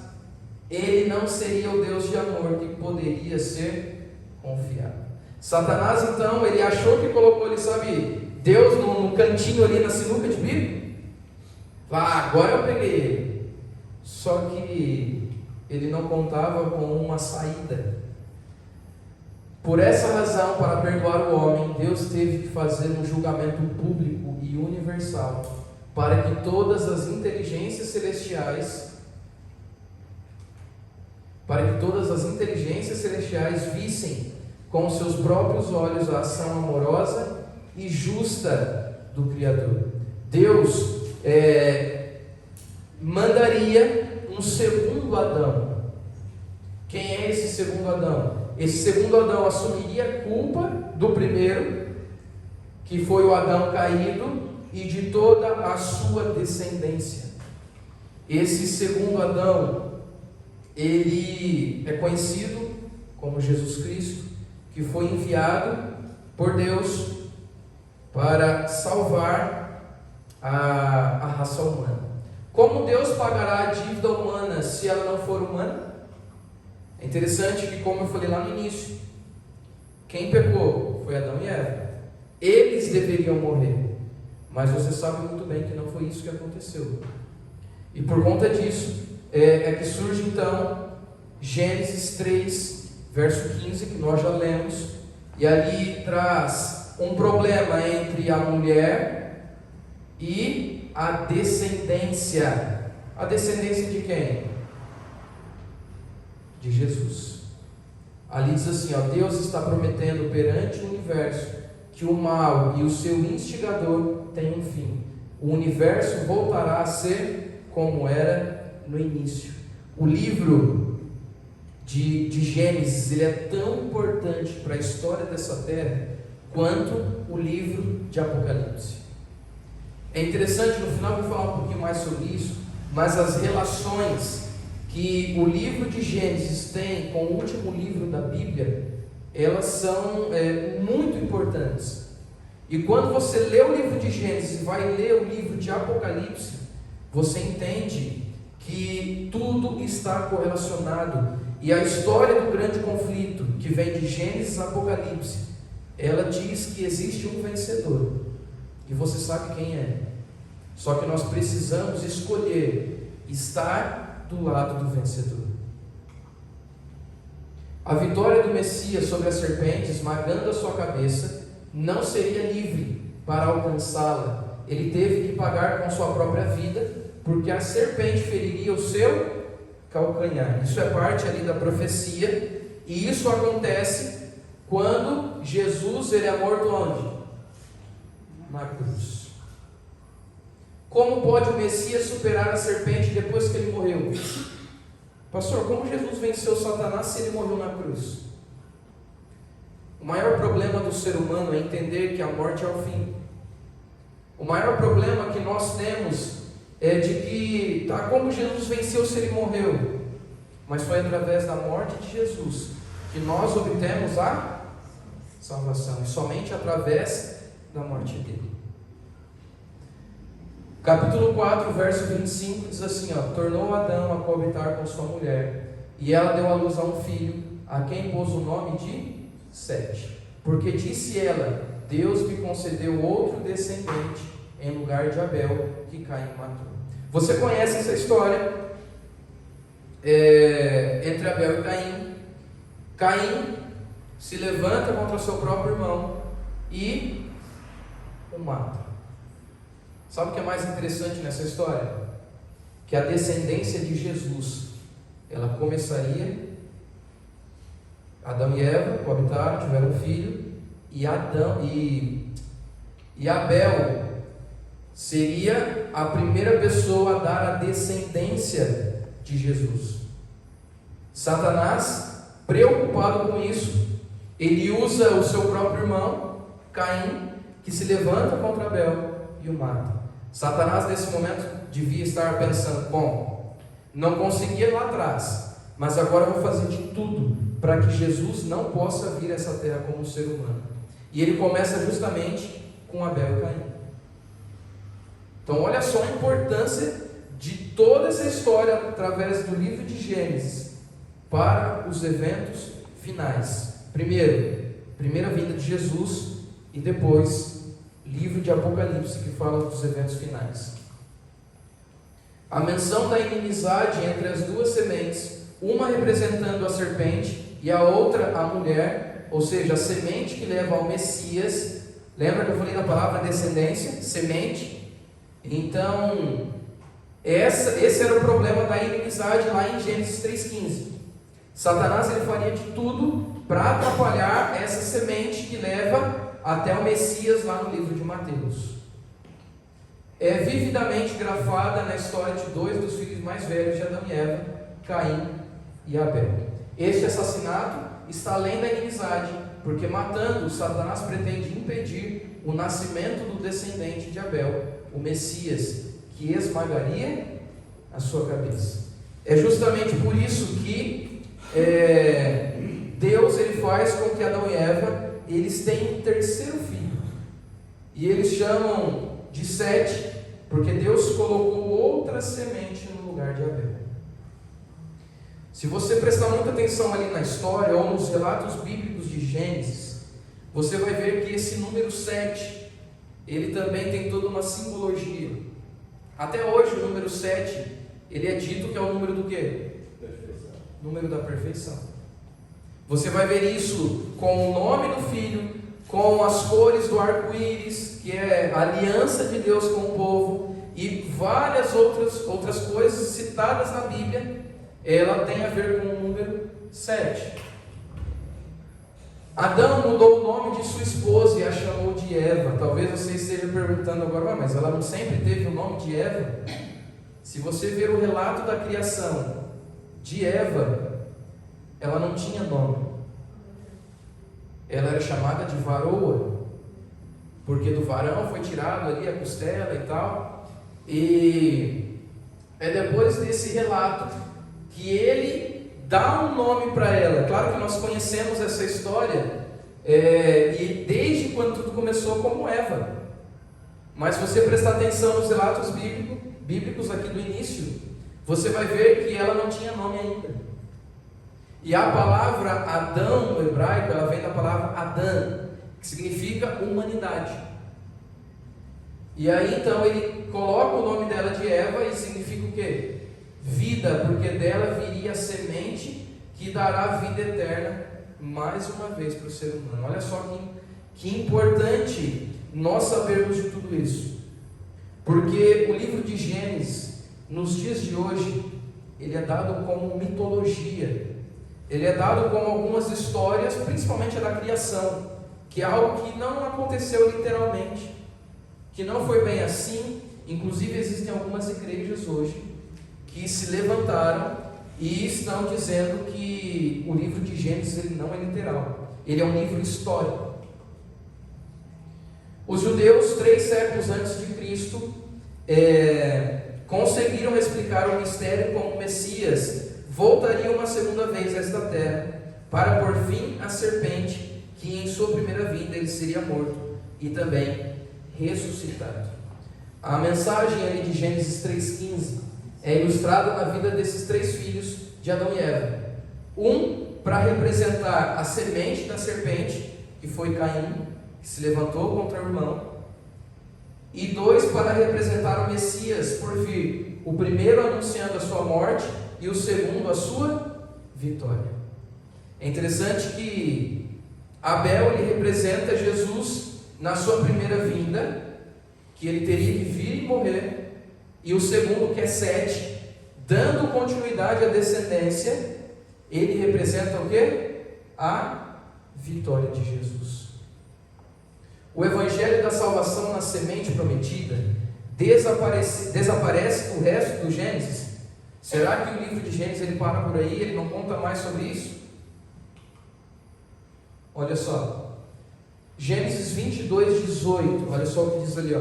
ele não seria o Deus de amor que poderia ser confiado. Satanás então, ele achou que colocou, ele sabe, Deus no cantinho ali na sinuca de bico. Agora eu peguei ele. Só que ele não contava com uma saída. Por essa razão, para perdoar o homem, Deus teve que fazer um julgamento público e universal, para que todas as inteligências celestiais vissem com seus próprios olhos a ação amorosa e justa do Criador. Deus mandaria um segundo Adão. Quem é esse segundo Adão? Esse segundo Adão assumiria a culpa do primeiro, que foi o Adão caído, e de toda a sua descendência. Esse segundo Adão, ele é conhecido como Jesus Cristo, que foi enviado por Deus para salvar a raça humana. Como Deus pagará a dívida humana se ela não for humana? É interessante que, como eu falei lá no início, quem pecou foi Adão e Eva. Eles deveriam morrer, mas você sabe muito bem que não foi isso que aconteceu. E por conta disso, é que surge então Gênesis 3, verso 15, que nós já lemos, e ali traz um problema entre a mulher e a descendência. A descendência de quem? De Jesus. Ali diz assim, ó, Deus está prometendo perante o universo que o mal e o seu instigador têm um fim. O universo voltará a ser como era no início. O livro de Gênesis, ele é tão importante para a história dessa terra quanto o livro de Apocalipse. É interessante, no final eu vou falar um pouquinho mais sobre isso, mas as relações que o livro de Gênesis tem com o último livro da Bíblia, elas são muito importantes. E quando você lê o livro de Gênesis e vai ler o livro de Apocalipse, você entende que tudo está correlacionado. E a história do grande conflito, que vem de Gênesis a Apocalipse, ela diz que existe um vencedor. E você sabe quem é. Só que nós precisamos escolher estar do lado do vencedor. A vitória do Messias sobre a serpente, esmagando a sua cabeça, não seria livre para alcançá-la. Ele teve que pagar com sua própria vida, porque a serpente feriria o seu calcanhar. Isso é parte ali da profecia, e isso acontece quando Jesus ele é morto onde? Na cruz. Como pode o Messias superar a serpente depois que ele morreu? Pastor, como Jesus venceu Satanás se ele morreu na cruz? O maior problema do ser humano é entender que a morte é o fim. O maior problema que nós temos é de que, como Jesus venceu se ele morreu? Mas foi através da morte de Jesus que nós obtemos a salvação, e somente através da morte dele. Capítulo 4, verso 25 diz assim, tornou Adão a coabitar com sua mulher, e ela deu à luz a um filho, a quem pôs o nome de Sete, porque disse ela, Deus me concedeu outro descendente em lugar de Abel, que Caim matou. Você conhece essa história entre Abel e Caim. Caim se levanta contra seu próprio irmão e o mata. Sabe o que é mais interessante nessa história? Que a descendência de Jesus, ela começaria, Adão e Eva coabitaram, tiveram um filho, e Abel seria a primeira pessoa a dar a descendência de Jesus. Satanás, preocupado com isso, ele usa o seu próprio irmão, Caim, que se levanta contra Abel e o mata. Satanás nesse momento devia estar pensando, bom, não conseguia lá atrás, mas agora eu vou fazer de tudo para que Jesus não possa vir a essa terra como um ser humano. E ele começa justamente com Abel e Caim. Então olha só a importância de toda essa história através do livro de Gênesis para os eventos finais. Primeiro, primeira vinda de Jesus, e depois livro de Apocalipse, que fala dos eventos finais. A menção da inimizade entre as duas sementes, uma representando a serpente e a outra a mulher, ou seja, a semente que leva ao Messias. Lembra que eu falei da palavra descendência? Semente. Então, esse era o problema da inimizade lá em Gênesis 3,15. Satanás ele faria de tudo para atrapalhar essa semente que leva até o Messias lá no livro de Mateus. É vividamente grafada na história de dois dos filhos mais velhos de Adão e Eva, Caim e Abel. Este assassinato está além da inimizade, porque matando, Satanás pretende impedir o nascimento do descendente de Abel, o Messias, que esmagaria a sua cabeça. É justamente por isso que Deus ele faz com que Adão e Eva eles têm um terceiro filho, e eles chamam de Sete, porque Deus colocou outra semente no lugar de Abel. Se você prestar muita atenção ali na história, ou nos relatos bíblicos de Gênesis, você vai ver que esse número 7, ele também tem toda uma simbologia. Até hoje o número 7, ele é dito que é o número do quê? Número da perfeição. Você vai ver isso com o nome do Filho, com as cores do arco-íris, que é a aliança de Deus com o povo, e várias outras coisas citadas na Bíblia. Ela tem a ver com o número 7. Adão mudou o nome de sua esposa e a chamou de Eva. Talvez você esteja perguntando agora, mas ela não sempre teve o nome de Eva? Se você ver o relato da criação de Eva, ela não tinha nome. Ela era chamada de varoa, porque do varão foi tirado ali a costela e tal. E é depois desse relato que ele dá um nome para ela. Claro que nós conhecemos essa história, e desde quando tudo começou como Eva. Mas se você prestar atenção nos relatos bíblicos aqui do início, você vai ver que ela não tinha nome ainda. E a palavra Adão no hebraico, ela vem da palavra Adã, que significa humanidade. E aí então ele coloca o nome dela de Eva e significa o quê? Vida, porque dela viria a semente que dará vida eterna mais uma vez para o ser humano. Olha só que importante nós sabermos de tudo isso. Porque o livro de Gênesis, nos dias de hoje, ele é dado como mitologia. Ele é dado como algumas histórias, principalmente a da criação, que é algo que não aconteceu literalmente, que não foi bem assim. Inclusive existem algumas igrejas hoje que se levantaram e estão dizendo que o livro de Gênesis ele não é literal, ele é um livro histórico. Os judeus, 3 séculos antes de Cristo, conseguiram explicar o mistério como o Messias voltaria uma segunda vez a esta terra para pôr fim à serpente, que em sua primeira vinda ele seria morto e também ressuscitado. A mensagem ali de Gênesis 3,15 é ilustrada na vida desses 3 filhos de Adão e Eva. Um para representar a semente da serpente, que foi Caim, que se levantou contra o irmão. E 2 para representar o Messias por vir, o primeiro anunciando a sua morte e o segundo a sua vitória. É interessante que Abel ele representa Jesus na sua primeira vinda, que ele teria que vir e morrer, e o segundo, que é Sete, dando continuidade à descendência, ele representa o quê? A vitória de Jesus. O evangelho da salvação na semente prometida desaparece do resto do Gênesis. Será que o livro de Gênesis ele para por aí, ele não conta mais sobre isso? Olha só, Gênesis 22:18, olha só o que diz ali, ó.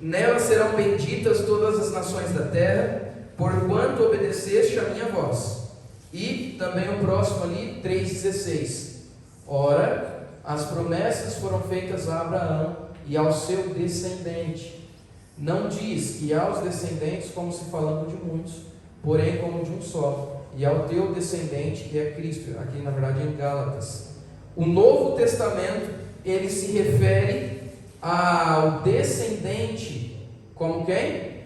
Nela serão benditas todas as nações da terra, porquanto obedeceste a minha voz. E também o próximo ali, 3:16. Ora, as promessas foram feitas a Abraão e ao seu descendente. Não diz que aos descendentes, como se falando de muitos, porém como de um só, e ao teu descendente, que é Cristo, aqui na verdade em Gálatas. O Novo Testamento, ele se refere ao descendente como quem?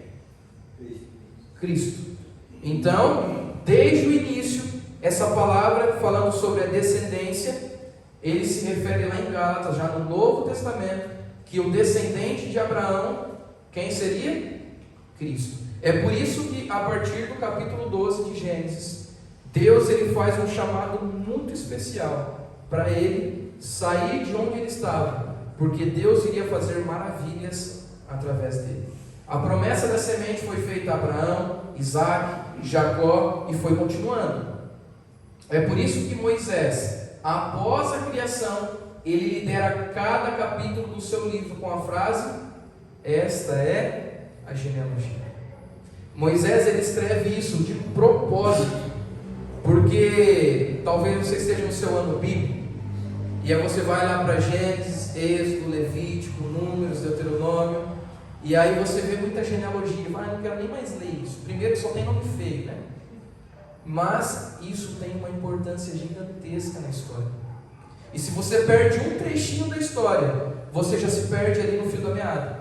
Cristo. Então, desde o início, essa palavra falando sobre a descendência, ele se refere lá em Gálatas, já no Novo Testamento, que o descendente de Abraão, quem seria? Cristo. É por isso que a partir do capítulo 12 de Gênesis, Deus ele faz um chamado muito especial para ele sair de onde ele estava, porque Deus iria fazer maravilhas através dele. A promessa da semente foi feita a Abraão, Isaac, Jacó e foi continuando. É por isso que Moisés, após a criação, ele lidera cada capítulo do seu livro com a frase: esta é a genealogia. Moisés ele escreve isso de propósito, porque talvez você esteja no seu ano bíblico, e aí você vai lá para Gênesis, Êxodo, Levítico, Números, Deuteronômio, e aí você vê muita genealogia, e vai, não quero nem mais ler isso. Primeiro só tem nome feio, né? Mas isso tem uma importância gigantesca na história. E se você perde um trechinho da história, você já se perde ali no fio da meada.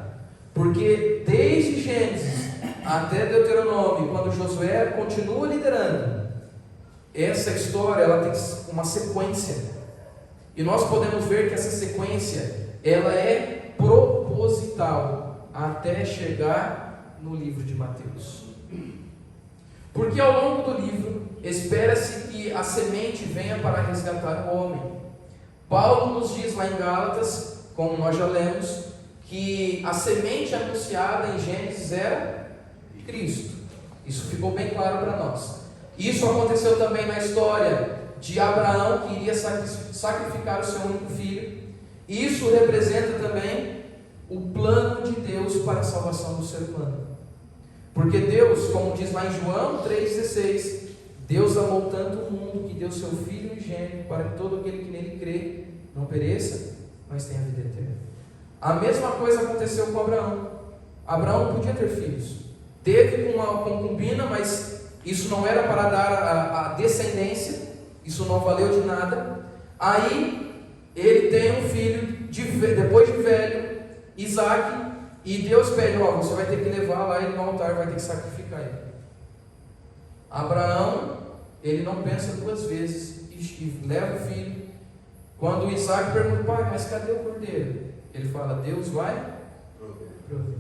Porque desde Gênesis até Deuteronômio, quando Josué continua liderando, essa história ela tem uma sequência. E nós podemos ver que essa sequência ela é proposital até chegar no livro de Mateus. Porque ao longo do livro espera-se que a semente venha para resgatar o homem. Paulo nos diz lá em Gálatas, como nós já lemos, que a semente anunciada em Gênesis era Cristo. Isso ficou bem claro para nós. Isso aconteceu também na história de Abraão, que iria sacrificar o seu único filho. Isso representa também o plano de Deus para a salvação do ser humano. Porque Deus, como diz lá em João 3,16, Deus amou tanto o mundo que deu seu Filho unigênito para que todo aquele que nele crê não pereça, mas tenha vida eterna. A mesma coisa aconteceu com Abraão. Abraão não podia ter filhos. Teve uma concubina, mas isso não era para dar a descendência, isso não valeu de nada. Aí ele tem um filho, depois de velho, Isaac, e Deus pede: você vai ter que levar lá ele no altar, vai ter que sacrificar ele. Abraão, ele não pensa duas vezes e leva o filho. Quando Isaac pergunta: pai, mas cadê o cordeiro? Ele fala: Deus vai prover.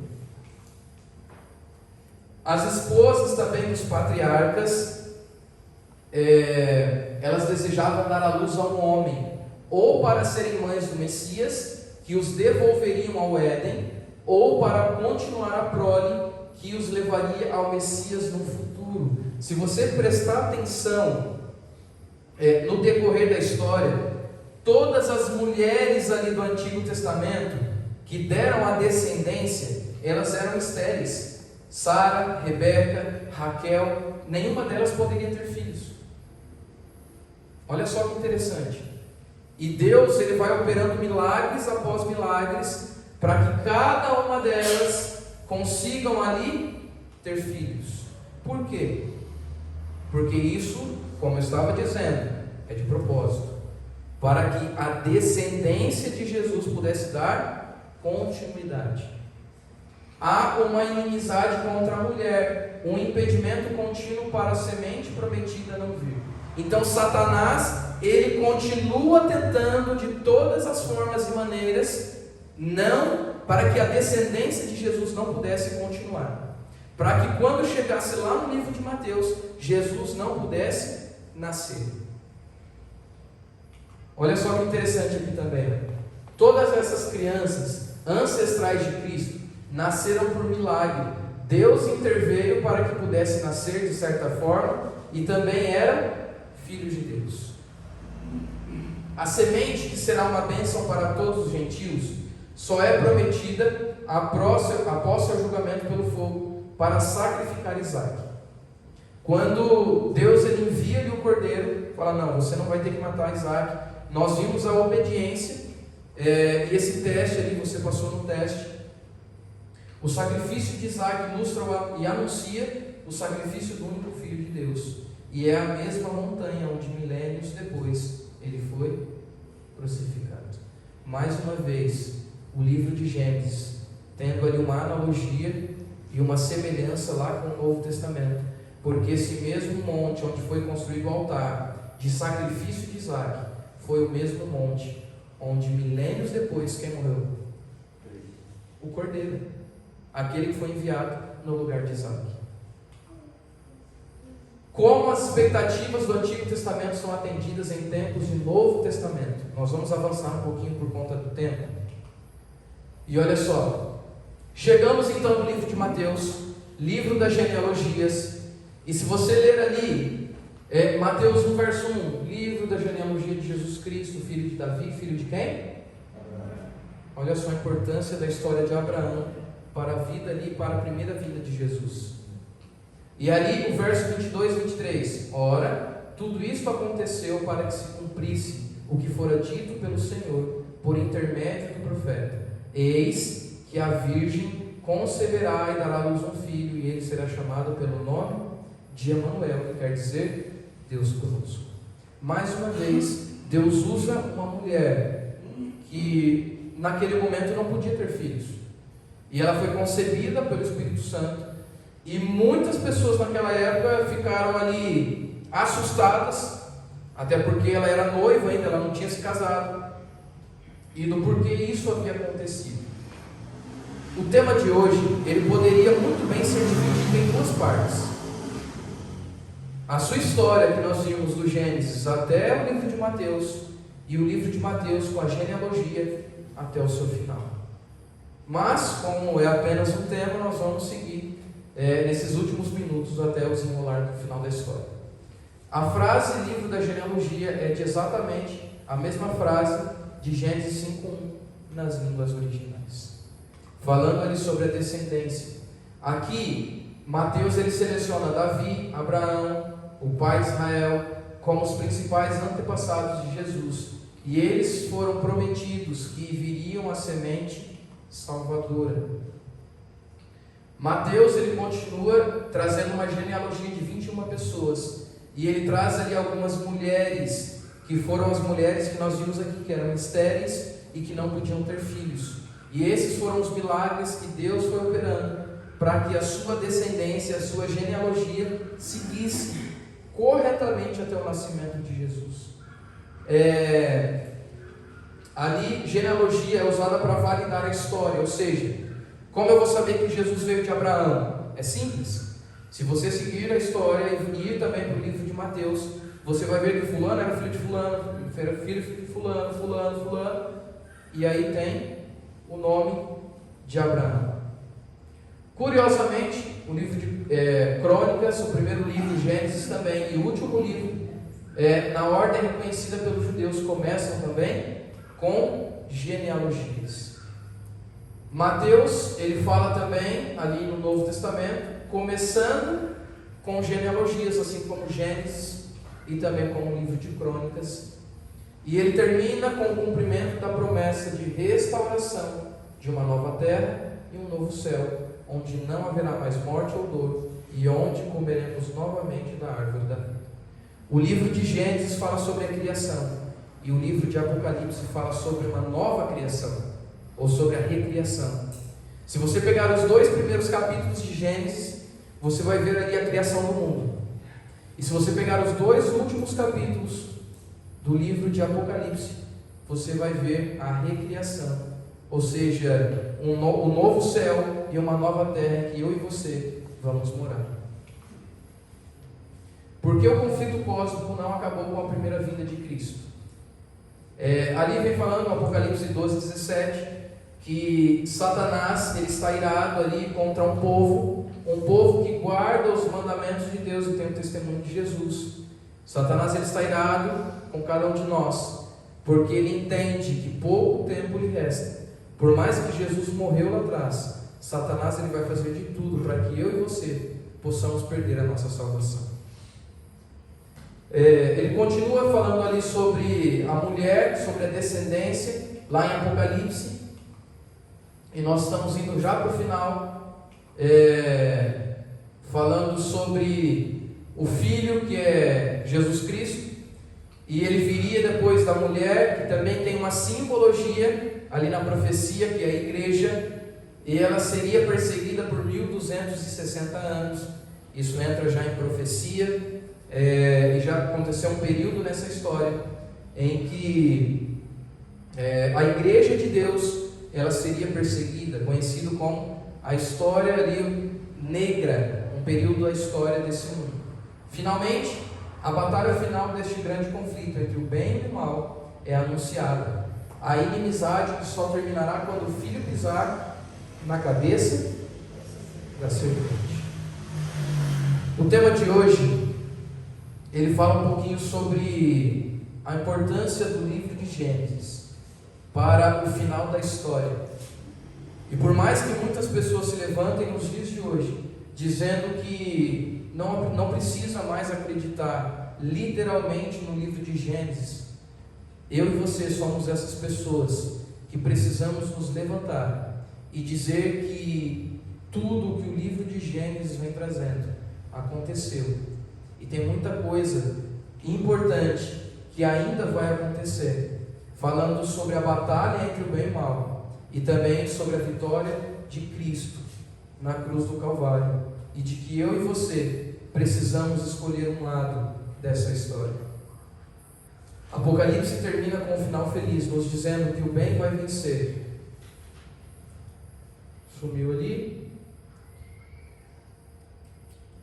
As esposas também dos patriarcas, elas desejavam dar à luz a um homem, ou para serem mães do Messias, que os devolveriam ao Éden, ou para continuar a prole, que os levaria ao Messias no futuro. Se você prestar atenção no decorrer da história, todas as mulheres ali do Antigo Testamento que deram a descendência, elas eram estéreis. Sara, Rebeca, Raquel, nenhuma delas poderia ter filhos. Olha só que interessante. E Deus, ele vai operando milagres após milagres para que cada uma delas consigam ali ter filhos. Por quê? Porque isso, como eu estava dizendo, é de propósito, para que a descendência de Jesus pudesse dar continuidade. Há uma inimizade contra a mulher, um impedimento contínuo para a semente prometida não vir. Então Satanás, ele continua tentando de todas as formas e maneiras, para que a descendência de Jesus não pudesse continuar, para que quando chegasse lá no livro de Mateus, Jesus não pudesse nascer. Olha só que interessante aqui também. Todas essas crianças ancestrais de Cristo nasceram por milagre. Deus interveio para que pudesse nascer de certa forma, e também eram filhos de Deus. A semente que será uma bênção para todos os gentios só é prometida após seu julgamento pelo fogo para sacrificar Isaac. Quando Deus ele envia-lhe o cordeiro, fala: não, você não vai ter que matar Isaac. Nós vimos a obediência, e esse teste ali, você passou no teste. O sacrifício de Isaac ilustra e anuncia o sacrifício do único Filho de Deus. E é a mesma montanha onde milênios depois ele foi crucificado. Mais uma vez, o livro de Gênesis, tendo ali uma analogia e uma semelhança lá com o Novo Testamento. Porque esse mesmo monte onde foi construído o altar de sacrifício de Isaac, foi o mesmo monte onde milênios depois, quem morreu? O Cordeiro, aquele que foi enviado no lugar de Isaac. Como as expectativas do Antigo Testamento são atendidas em tempos de Novo Testamento. Nós vamos avançar um pouquinho por conta do tempo. E olha só, chegamos então no livro de Mateus, livro das genealogias. E se você ler ali, Mateus 1, verso 1, livro da genealogia de Jesus Cristo, filho de Davi, filho de quem? Olha só a importância da história de Abraão para a vida ali, para a primeira vida de Jesus. E ali o verso 22 e 23, ora, tudo isso aconteceu para que se cumprisse o que fora dito pelo Senhor, por intermédio do profeta: eis que a virgem conceberá e dará à luz um filho, e ele será chamado pelo nome de Emanuel, que quer dizer Deus conosco. Mais uma vez, Deus usa uma mulher que naquele momento não podia ter filhos, e ela foi concebida pelo Espírito Santo. E muitas pessoas naquela época ficaram ali assustadas, até porque ela era noiva ainda, ela não tinha se casado, e do porquê isso havia acontecido. O tema de hoje, ele poderia muito bem ser dividido em duas partes. A sua história que nós vimos do Gênesis até o livro de Mateus, e o livro de Mateus com a genealogia até o seu final. Mas, como é apenas um tema, nós vamos seguir nesses últimos minutos até o desenrolar do final da história. A frase livro da genealogia é de exatamente a mesma frase de Gênesis 5:1 nas línguas originais, falando ali sobre a descendência. Aqui, Mateus ele seleciona Davi, Abraão, o pai de Israel, como os principais antepassados de Jesus, e eles foram prometidos que viriam a semente salvadora. Mateus ele continua trazendo uma genealogia de 21 pessoas, e ele traz ali algumas mulheres, que foram as mulheres que nós vimos aqui, que eram estéreis e que não podiam ter filhos. E esses foram os milagres que Deus foi operando para que a sua descendência, a sua genealogia seguisse corretamente até o nascimento de Jesus. Ali, genealogia é usada para validar a história, ou seja, como eu vou saber que Jesus veio de Abraão? É simples. Se você seguir a história e ir também para o livro de Mateus, você vai ver que fulano era filho de fulano, era filho de fulano, fulano, e aí tem o nome de Abraão. Curiosamente, o livro de Crônicas, o primeiro livro, Gênesis também, e o último livro, na ordem reconhecida pelos judeus, começam também com genealogias. Mateus, ele fala também, ali no Novo Testamento, começando com genealogias, assim como Gênesis e também como o livro de Crônicas. E ele termina com o cumprimento da promessa de restauração de uma nova terra e um novo céu, onde não haverá mais morte ou dor, e onde comeremos novamente da árvore da vida. O livro de Gênesis fala sobre a criação, e o livro de Apocalipse fala sobre uma nova criação, ou sobre a recriação. Se você pegar os dois primeiros capítulos de Gênesis, você vai ver ali a criação do mundo. E se você pegar os dois últimos capítulos do livro de Apocalipse, você vai ver a recriação, ou seja, um novo céu e uma nova terra que eu e você vamos morar. Porque o conflito cósmico não acabou com a primeira vinda de Cristo. Ali vem falando no Apocalipse 12:17 que Satanás ele está irado ali contra um povo que guarda os mandamentos de Deus e tem o testemunho de Jesus. Satanás ele está irado com cada um de nós, porque ele entende que pouco tempo lhe resta. Por mais que Jesus morreu lá atrás, Satanás ele vai fazer de tudo para que eu e você possamos perder a nossa salvação. Ele continua falando ali sobre a mulher, sobre a descendência, lá em Apocalipse, e nós estamos indo já para o final, falando sobre o Filho, que é Jesus Cristo, e ele viria depois da mulher, que também tem uma simbologia ali na profecia, que é a igreja, e ela seria perseguida por 1260 anos. Isso entra já em profecia, e já aconteceu um período nessa história em que a igreja de Deus ela seria perseguida, conhecido como a história ali negra, um período da história desse mundo. Finalmente, a batalha final deste grande conflito entre o bem e o mal é anunciada. A inimizade que só terminará quando o filho pisar na cabeça da serpente. O tema de hoje, ele fala um pouquinho sobre a importância do livro de Gênesis para o final da história. E por mais que muitas pessoas se levantem nos dias de hoje, dizendo que não precisa mais acreditar literalmente no livro de Gênesis, eu e você somos essas pessoas que precisamos nos levantar e dizer que tudo o que o livro de Gênesis vem trazendo aconteceu. E tem muita coisa importante que ainda vai acontecer, falando sobre a batalha entre o bem e o mal, e também sobre a vitória de Cristo na cruz do Calvário, e de que eu e você precisamos escolher um lado dessa história. Apocalipse termina com um final feliz, nos dizendo que o bem vai vencer. Sumiu ali.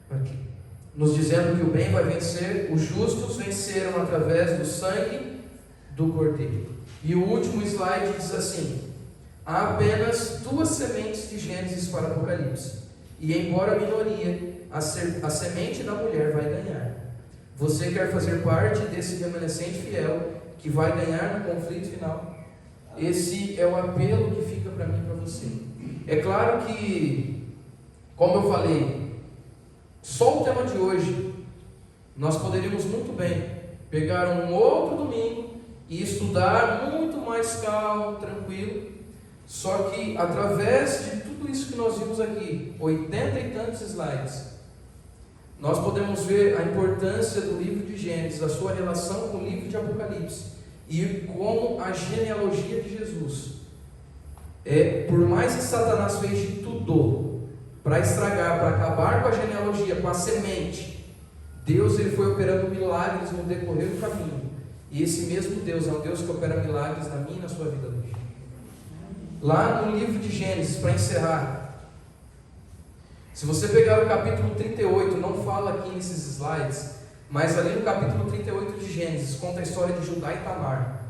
Aqui. Nos dizendo que o bem vai vencer, os justos venceram através do sangue do Cordeiro. E o último slide diz assim: há apenas 2 sementes de Gênesis para Apocalipse, e embora a minoria, a semente da mulher vai ganhar. Você quer fazer parte desse remanescente fiel que vai ganhar no conflito final? Esse é o apelo que fica para mim e para você. É claro que, como eu falei, só o tema de hoje, nós poderíamos muito bem pegar um outro domingo e estudar muito mais calmo, tranquilo. Só que através de tudo isso que nós vimos aqui, 80 e tantos slides, nós podemos ver a importância do livro de Gênesis, a sua relação com o livro de Apocalipse, e como a genealogia de Jesus, por mais que Satanás fez de tudo para estragar, para acabar com a genealogia, com a semente, Deus ele foi operando milagres no decorrer do caminho. E esse mesmo Deus é um Deus que opera milagres na minha e na sua vida hoje. Lá no livro de Gênesis, para encerrar, se você pegar o capítulo 38, não fala aqui nesses slides, mas ali no capítulo 38 de Gênesis, conta a história de Judá e Tamar.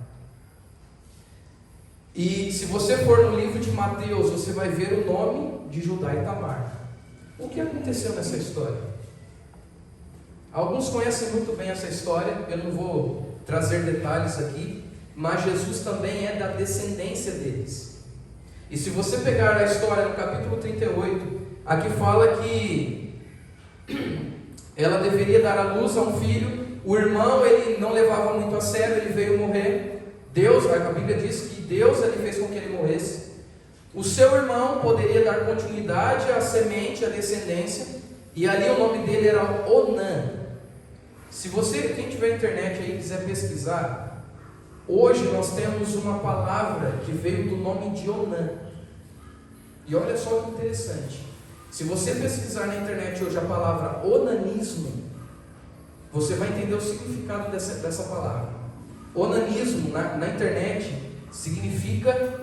E se você for no livro de Mateus, você vai ver o nome de Judá e Tamar. O que aconteceu nessa história? Alguns conhecem muito bem essa história, eu não vou trazer detalhes aqui, mas Jesus também é da descendência deles. E se você pegar a história no capítulo 38, aqui fala que ela deveria dar à luz a um filho. O irmão ele não levava muito a sério, ele veio morrer. Deus, a Bíblia diz que Deus ele fez com que ele morresse. O seu irmão poderia dar continuidade à semente, à descendência, e ali o nome dele era Onã. Se você, quem tiver internet aí, quiser pesquisar, hoje nós temos uma palavra que veio do nome de Onã. E olha só que interessante. Se você pesquisar na internet hoje a palavra onanismo, você vai entender o significado dessa palavra. Onanismo na internet significa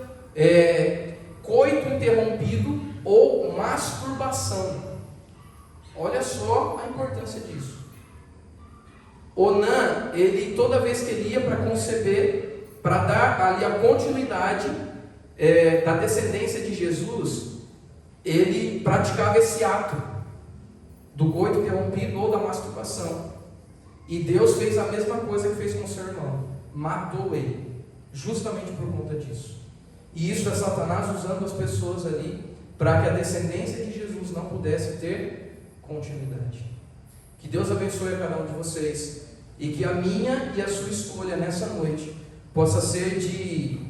coito interrompido ou masturbação. Olha só a importância disso. Onã, ele toda vez que ele ia para conceber, para dar ali a continuidade da descendência de Jesus, ele praticava esse ato do coito interrompido ou da masturbação. E Deus fez a mesma coisa que fez com seu irmão, matou ele, justamente por conta disso. E isso é Satanás usando as pessoas ali para que a descendência de Jesus não pudesse ter continuidade. Que Deus abençoe a cada um de vocês e que a minha e a sua escolha nessa noite possa ser de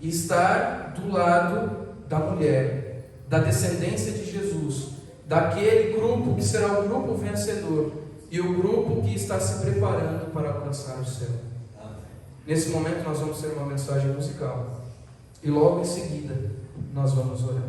estar do lado da mulher, da descendência de Jesus, daquele grupo que será o grupo vencedor e o grupo que está se preparando para alcançar o céu. Nesse momento nós vamos ter uma mensagem musical e logo em seguida nós vamos orar.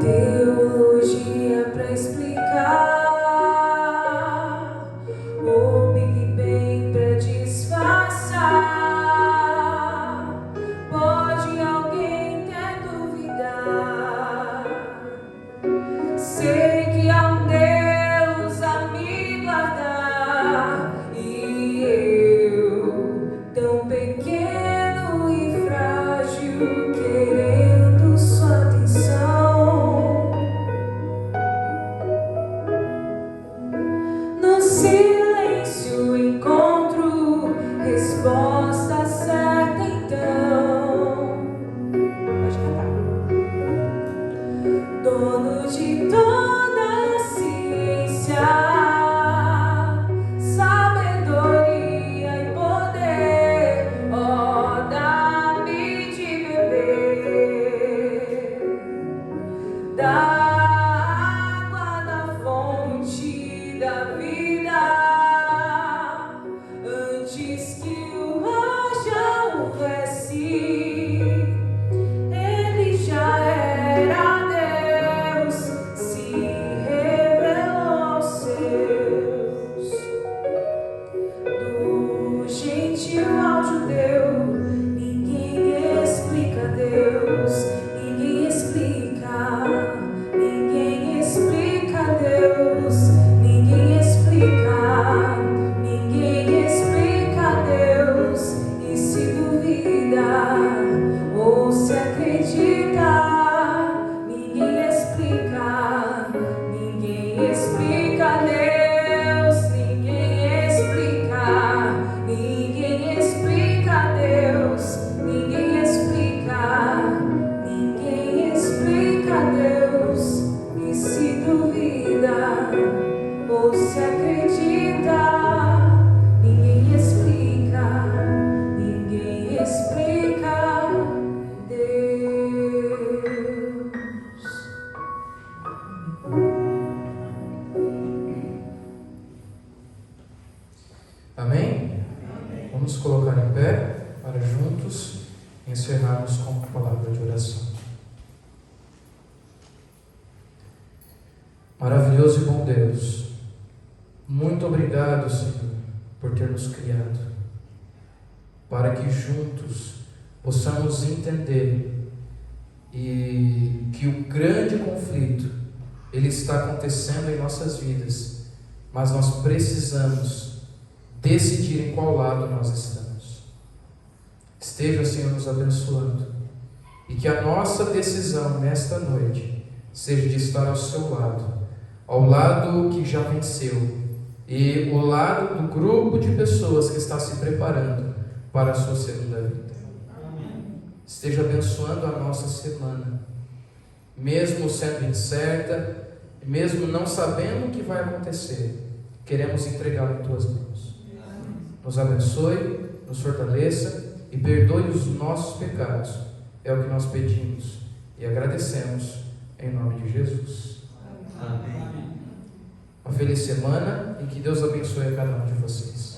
Teologia pra explicar, o Big Bang pra disfarçar. Pode alguém até duvidar. Sei que há um Deus a me guardar, e eu, tão pequeno e frágil, querendo sua atenção. No silêncio encontro resposta certa, então. Pode cantar. Dono de toda a ciência, sabedoria e poder, ó, dá-me de beber da água da fonte da vida, antes que o mar já houvesse. Ele já era Deus, se revelou aos seus. Do gentil ao judeu, ninguém explica Deus, ninguém explica, ninguém explica Deus, ninguém explica, ninguém explica Deus. E se duvida ou se acredita, ninguém explica, ninguém explica Deus, ninguém explica, ninguém explica Deus, ninguém explica, ninguém explica Deus. E se duvida ou se acredita, ninguém explica, ninguém explica Deus. Amém? Vamos colocar em pé para juntos encerrarmos com a palavra de oração. Maravilhoso e bom Deus, muito obrigado, Senhor, por ter nos criado, para que juntos possamos entender e que o grande conflito ele está acontecendo em nossas vidas, mas nós precisamos decidir em qual lado nós estamos. Esteja, Senhor, nos abençoando, e que a nossa decisão nesta noite seja de estar ao seu lado, ao lado que já venceu, e o lado do grupo de pessoas que está se preparando para a sua segunda vida. Esteja abençoando a nossa semana, mesmo sendo incerta, mesmo não sabendo o que vai acontecer, queremos entregá-la em tuas mãos. Nos abençoe, nos fortaleça e perdoe os nossos pecados. É o que nós pedimos e agradecemos em nome de Jesus. Amém. Uma feliz semana e que Deus abençoe a cada um de vocês.